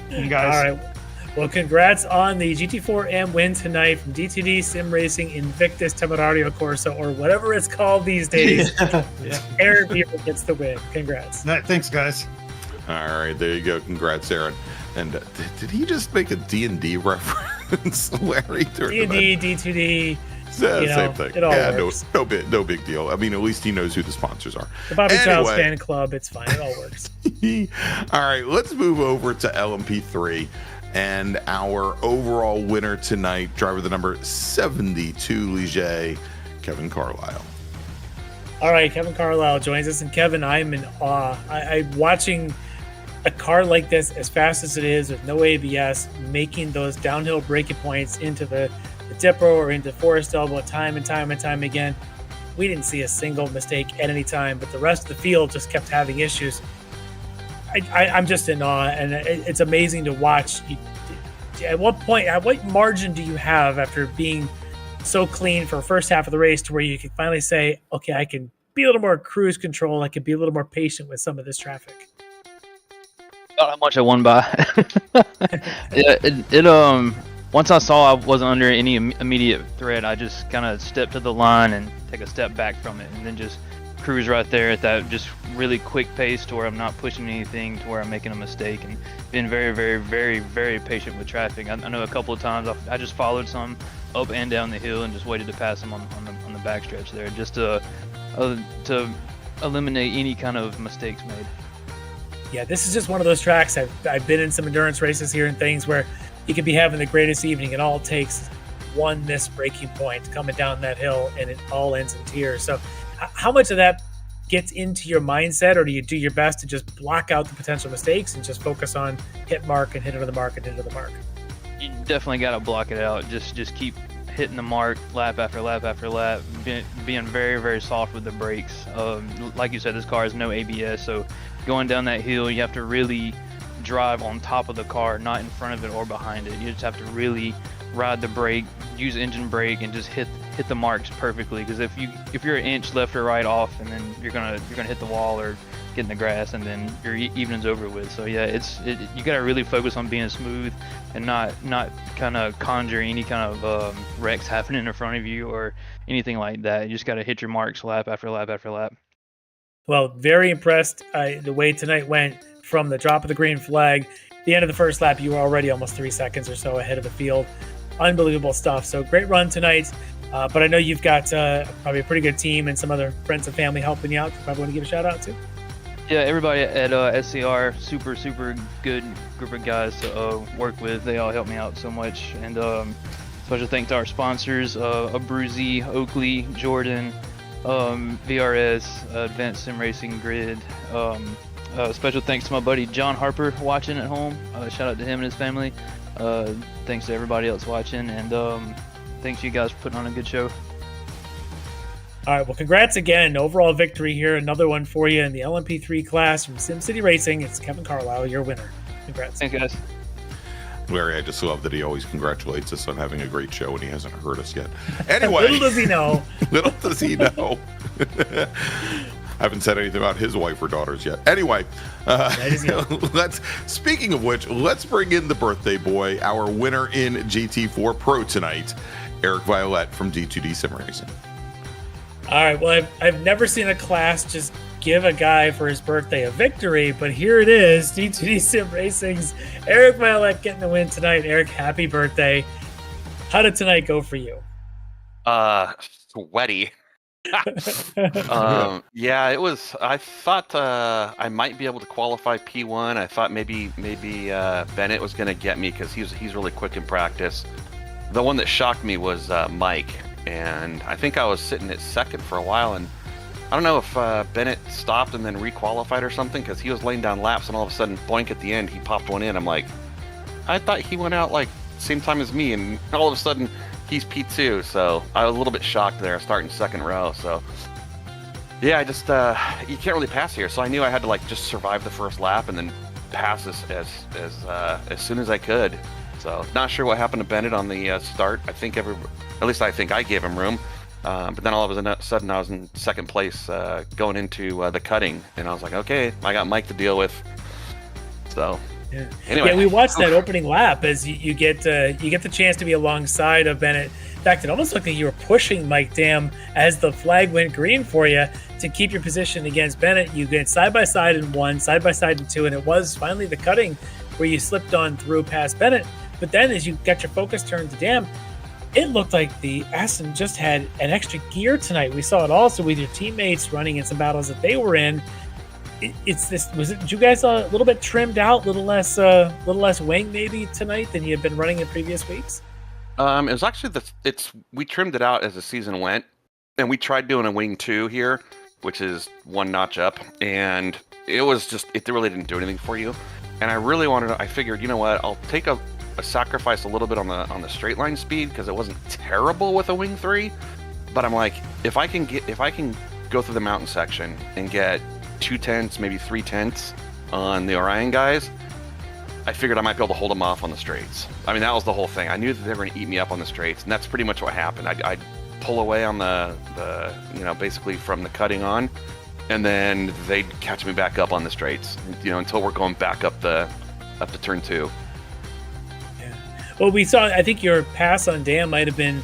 And guys. All right. Well, congrats on the GT4M win tonight from DTD Sim Racing Invictus Temerario Corsa, or whatever it's called these days. Aaron Beaver gets the win. Congrats. Thanks, guys. All right, there you go. Congrats, Aaron. And did he just make a D&D reference, Larry? D&D, D2D. Same thing. It all works. No big deal. I mean, at least he knows who the sponsors are. The Bobby Childs fan club. It's fine. It all works. All right, let's move over to LMP3. And our overall winner tonight, driver the number 72 Ligier, Kevin Carlisle. All right, Kevin Carlisle joins us. And Kevin, I'm in awe. I'm watching a car like this, as fast as it is, with no ABS, making those downhill braking points into the dipper or into Forest Elbow time and time again. We didn't see a single mistake at any time, but the rest of the field just kept having issues. I'm just in awe, and it's amazing to watch. At what margin do you have after being so clean for the first half of the race to where you can finally say, okay, I can be a little more cruise control, I can be a little more patient with some of this traffic? Not how much I won by. Once I saw I wasn't under any immediate threat, I just kind of stepped to the line and take a step back from it, and then just cruise right there at that just really quick pace to where I'm not pushing anything to where I'm making a mistake, and been very, very, very, very patient with traffic. I know a couple of times I just followed some up and down the hill and just waited to pass them on the backstretch there, just to eliminate any kind of mistakes made. Yeah, this is just one of those tracks. I've been in some endurance races here and things where you could be having the greatest evening, and all it takes one missed braking point coming down that hill, and it all ends in tears. So how much of that gets into your mindset, or do you do your best to just block out the potential mistakes and just focus on hit mark and hit into the mark and into the mark? You definitely got to block it out. Just keep hitting the mark lap after lap after lap, being very, very soft with the brakes. Like you said, this car has no ABS, so going down that hill, you have to really drive on top of the car, not in front of it or behind it. You just have to really ride the brake, use engine brake, and just hit the marks perfectly. Because if you're an inch left or right off, and then you're gonna hit the wall or get in the grass, and then your evening's over with. So yeah, you gotta really focus on being smooth and not kind of conjure any kind of wrecks happening in front of you or anything like that. You just gotta hit your marks lap after lap after lap. Well, very impressed the way tonight went. From the drop of the green flag, the end of the first lap, you were already almost 3 seconds or so ahead of the field. Unbelievable stuff. So great run tonight. But I know you've got probably a pretty good team and some other friends and family helping you out. You probably want to give a shout out to. Yeah, everybody at SCR, super, super good group of guys to work with. They all help me out so much. And special thanks to our sponsors, Abruzzi, Oakley, Jordan, VRS, Advanced Sim Racing Grid. Special thanks to my buddy John Harper watching at home. Shout out to him and his family. Thanks to everybody else watching, and thanks to you guys for putting on a good show. All right, well, congrats again. Overall victory here. Another one for you in the LMP3 class from SimCity Racing. It's Kevin Carlisle, your winner. Congrats. Thanks, guys. Larry, I just love that he always congratulates us on having a great show, and he hasn't heard us yet. Anyway. Little does he know. Little does he know. haven't said anything about his wife or daughters yet. Anyway, speaking of which, let's bring in the birthday boy, our winner in GT4 Pro tonight, Eric Violette from D2D Sim Racing. All right. Well, I've never seen a class just give a guy for his birthday a victory, but here it is. D2D Sim Racing's Eric Violette getting the win tonight. Eric, happy birthday. How did tonight go for you? Sweaty. Yeah, it was. I thought I might be able to qualify P1. I thought maybe Bennett was going to get me because he's really quick in practice. The one that shocked me was Mike, and I think I was sitting at second for a while, and I don't know if Bennett stopped and then requalified or something, because he was laying down laps, and all of a sudden, boink, at the end, he popped one in. I'm like, I thought he went out like same time as me, and all of a sudden he's P2, so I was a little bit shocked there, starting second row. So yeah, I just you can't really pass here, so I knew I had to like just survive the first lap and then pass as soon as I could. So not sure what happened to Bennett on the start. I think at least I think I gave him room, but then all of a sudden I was in second place going into the cutting, and I was like, okay, I got Mike to deal with. So. Yeah. Anyway. Yeah, we watched that opening lap as you get the chance to be alongside of Bennett. In fact, it almost looked like you were pushing Mike Dam as the flag went green for you to keep your position against Bennett. You get side by side in one, side by side in two, and it was finally the cutting where you slipped on through past Bennett. But then as you got your focus turned to Dam, it looked like the Aston just had an extra gear tonight. We saw it also with your teammates running in some battles that they were in. Did you guys a little bit trimmed out, little less wing maybe tonight than you had been running in previous weeks? It was actually we trimmed it out as the season went, and we tried doing a wing 2 here, which is one notch up, and it really didn't do anything for you. And I figured, you know what, I'll take a sacrifice a little bit on the straight line speed, because it wasn't terrible with a wing 3, but I'm like, if I can go through the mountain section and get 2/10, maybe 3/10 on the Orion guys, I figured I might be able to hold them off on the straights. I mean, that was the whole thing. I knew that they were going to eat me up on the straights, and that's pretty much what happened. I'd pull away on the basically from the cutting on, and then they'd catch me back up on the straights, until we're going back up the turn 2. Yeah. Well, we saw, I think your pass on Dam might have been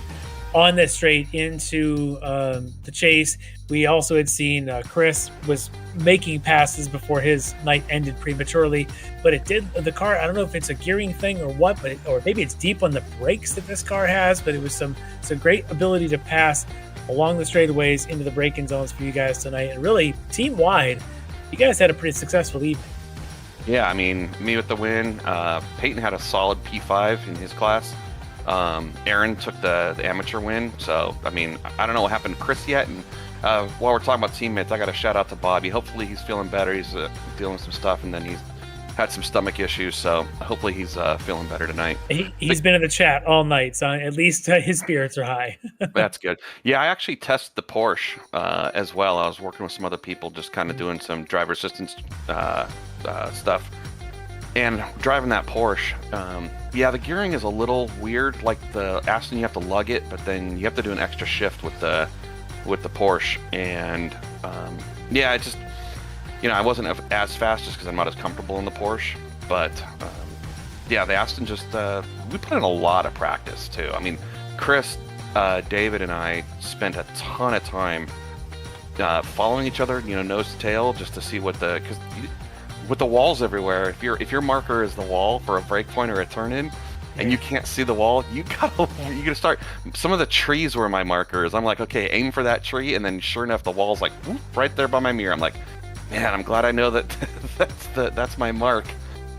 on that straight into the chase. We also had seen Chris was making passes before his night ended prematurely, but the car, I don't know if it's a gearing thing or what, or maybe it's deep on the brakes that this car has, but it was some great ability to pass along the straightaways into the braking zones for you guys tonight. And really, team-wide, you guys had a pretty successful evening. Yeah, I mean, me with the win. Peyton had a solid P5 in his class. Aaron took the amateur win. So, I mean, I don't know what happened to Chris yet. And while we're talking about teammates, I got to shout out to Bobby. Hopefully he's feeling better. He's dealing with some stuff, and then he's had some stomach issues. So hopefully he's feeling better tonight. He's been in the chat all night, so at least his spirits are high. That's good. Yeah, I actually tested the Porsche as well. I was working with some other people, just kind of doing some driver assistance stuff. And driving that Porsche, yeah, the gearing is a little weird. Like the Aston, you have to lug it, but then you have to do an extra shift with the Porsche. And yeah, it just, I wasn't as fast just because I'm not as comfortable in the Porsche. But yeah, the Aston just, we put in a lot of practice too. I mean, Chris, David, and I spent a ton of time following each other, nose to tail, just to see because with the walls everywhere, if your marker is the wall for a break point or a turn in, and you can't see the wall, you gotta start. Some of the trees were my markers. I'm like, okay, aim for that tree, and then sure enough, the wall's like whoop, right there by my mirror. I'm like, man, I'm glad I know that that's my mark.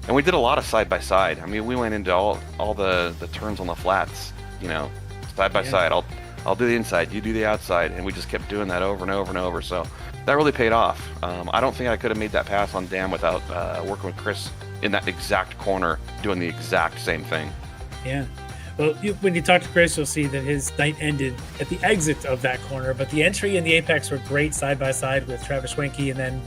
And we did a lot of side by side. I mean, we went into all the turns on the flats, side by side. I'll do the inside, you do the outside, and we just kept doing that over and over and over. So that really paid off. I don't think I could have made that pass on Dam without working with Chris in that exact corner, doing the exact same thing. Yeah. Well, when you talk to Chris, you'll see that his night ended at the exit of that corner, but the entry and the apex were great side by side with Travis Schwenke, and then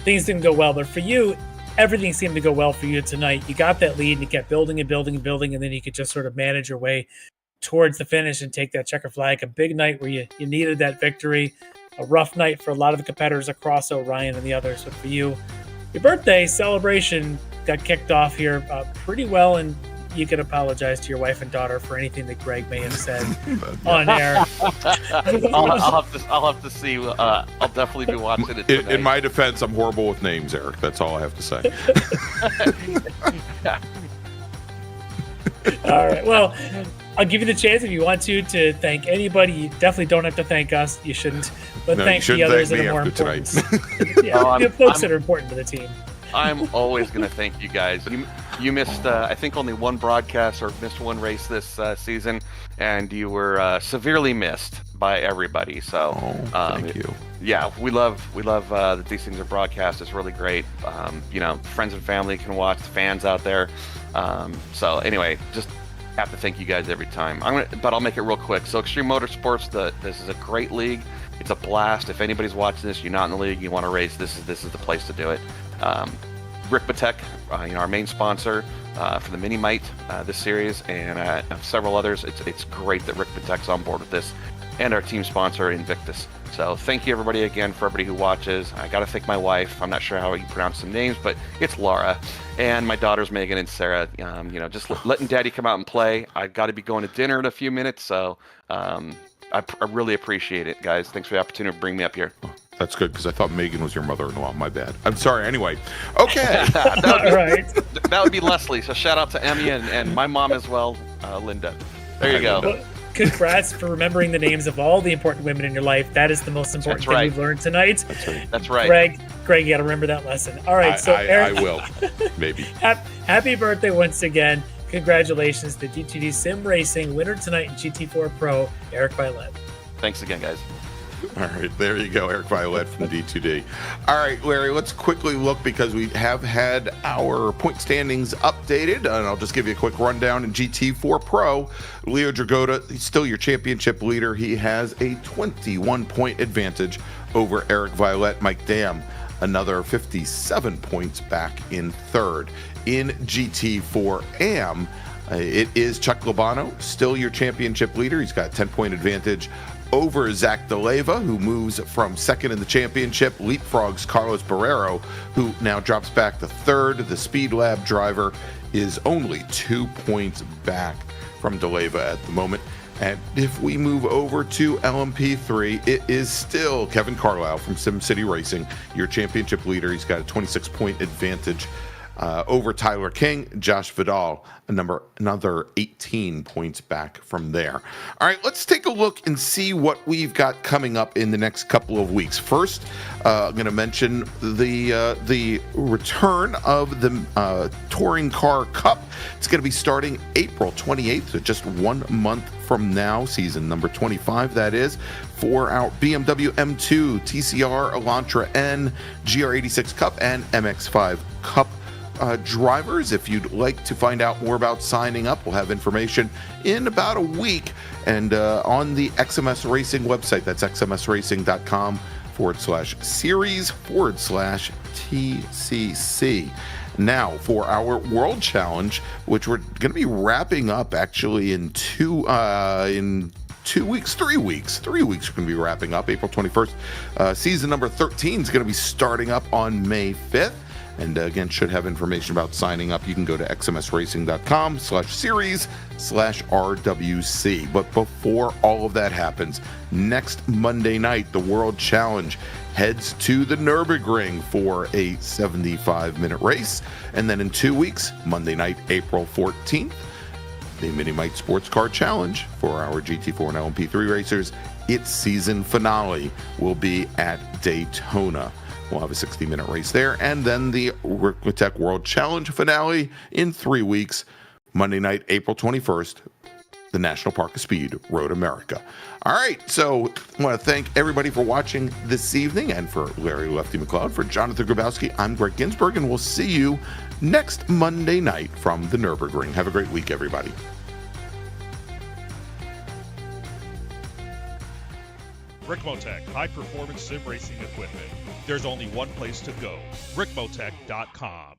things didn't go well. But for you, everything seemed to go well for you tonight. You got that lead, and you kept building and building and building, and then you could just sort of manage your way towards the finish and take that checker flag. A big night where you needed that victory. a rough night for a lot of the competitors across Orion and the others. But for you, your birthday celebration got kicked off here pretty well, and you can apologize to your wife and daughter for anything that Greg may have said on air. I'll have to see. I'll definitely be watching it tonight. In my defense, I'm horrible with names, Eric. That's all I have to say. All right. Well, I'll give you the chance if you want to thank anybody. You definitely don't have to thank us. You shouldn't. But No, thank you the shouldn't others thank that me are more after important. Yeah, the folks that are important to the team. I'm always going to thank you guys. You missed, I think, only one broadcast or missed one race this season, and you were severely missed by everybody. So, thank you. Yeah, we love that these things are broadcast. It's really great. Friends and family can watch, the fans out there. So anyway, just have to thank you guys every time. But I'll make it real quick. So Extreme Motorsports, this is a great league. It's a blast. If anybody's watching this, you're not in the league, you want to race, this is the place to do it. Ricmotech, our main sponsor for the miniMite this series, and several others. It's great that Ricmotech's on board with this, and our team sponsor Invictus. So thank you everybody again for everybody who watches. I got to thank my wife. I'm not sure how you pronounce some names, but it's Laura, and my daughters Megan and Sarah. Just letting Daddy come out and play. I've got to be going to dinner in a few minutes, so I really appreciate it, guys. Thanks for the opportunity to bring me up here. That's good, because I thought Megan was your mother-in-law. My bad. I'm sorry. Anyway, okay. That would be Leslie. So shout out to Emmy and my mom as well, Linda. There you go. Well, congrats for remembering the names of all the important women in your life. That is the most important thing we've learned tonight. That's right. Greg, you got to remember that lesson. All right, Eric, I will. Maybe. Happy birthday once again. Congratulations to GTD Sim Racing winner tonight in GT4 Pro, Eric Violet. Thanks again, guys. All right, there you go, Eric Violet from D2D. All right, Larry, let's quickly look, because we have had our point standings updated, and I'll just give you a quick rundown. In GT4 Pro, Leo Dragota, he's still your championship leader. He has a 21-point advantage over Eric Violet. Mike Dam, another 57 points back in third. In GT4 AM, it is Chuck Labano, still your championship leader. He's got a 10-point advantage over Zach DeLeva, who moves from second in the championship, leapfrogs Carlos Barrero, who now drops back to third. The Speed Lab driver is only 2 points back from DeLeva at the moment. And if we move over to LMP3, it is still Kevin Carlisle from SimCity Racing, your championship leader. He's got a 26-point advantage over Tyler King. Josh Vidal, another 18 points back from there. All right, let's take a look and see what we've got coming up in the next couple of weeks. First, I'm going to mention the return of the Touring Car Cup. It's going to be starting April 28th, so just 1 month from now, season number 25, that is, for our BMW M2, TCR, Elantra N, GR86 Cup, and MX5 Cup drivers. If you'd like to find out more about signing up, we'll have information in about a week, and on the XMS Racing website. That's xmsracing.com/series/TCC. Now for our World Challenge, which we're going to be wrapping up actually in 3 weeks. 3 weeks we're going to be wrapping up April 21st. Season number 13 is going to be starting up on May 5th. And again, should have information about signing up. You can go to xmsracing.com/series/RWC. But before all of that happens, next Monday night, the World Challenge heads to the Nürburgring for a 75-minute race. And then in 2 weeks, Monday night, April 14th, the miniMite Sportscar Challenge for our GT4 and LMP3 racers. Its season finale will be at Daytona. We'll have a 60-minute race there. And then the Ricmotech World Challenge finale in 3 weeks, Monday night, April 21st, the National Park of Speed, Road America. All right, so I want to thank everybody for watching this evening, and for Larry Lefty McLeod, for Jonathan Grabowski, I'm Greg Ginsburg, and we'll see you next Monday night from the Nürburgring. Have a great week, everybody. Ricmotech, high-performance sim racing equipment. There's only one place to go, ricmotech.com.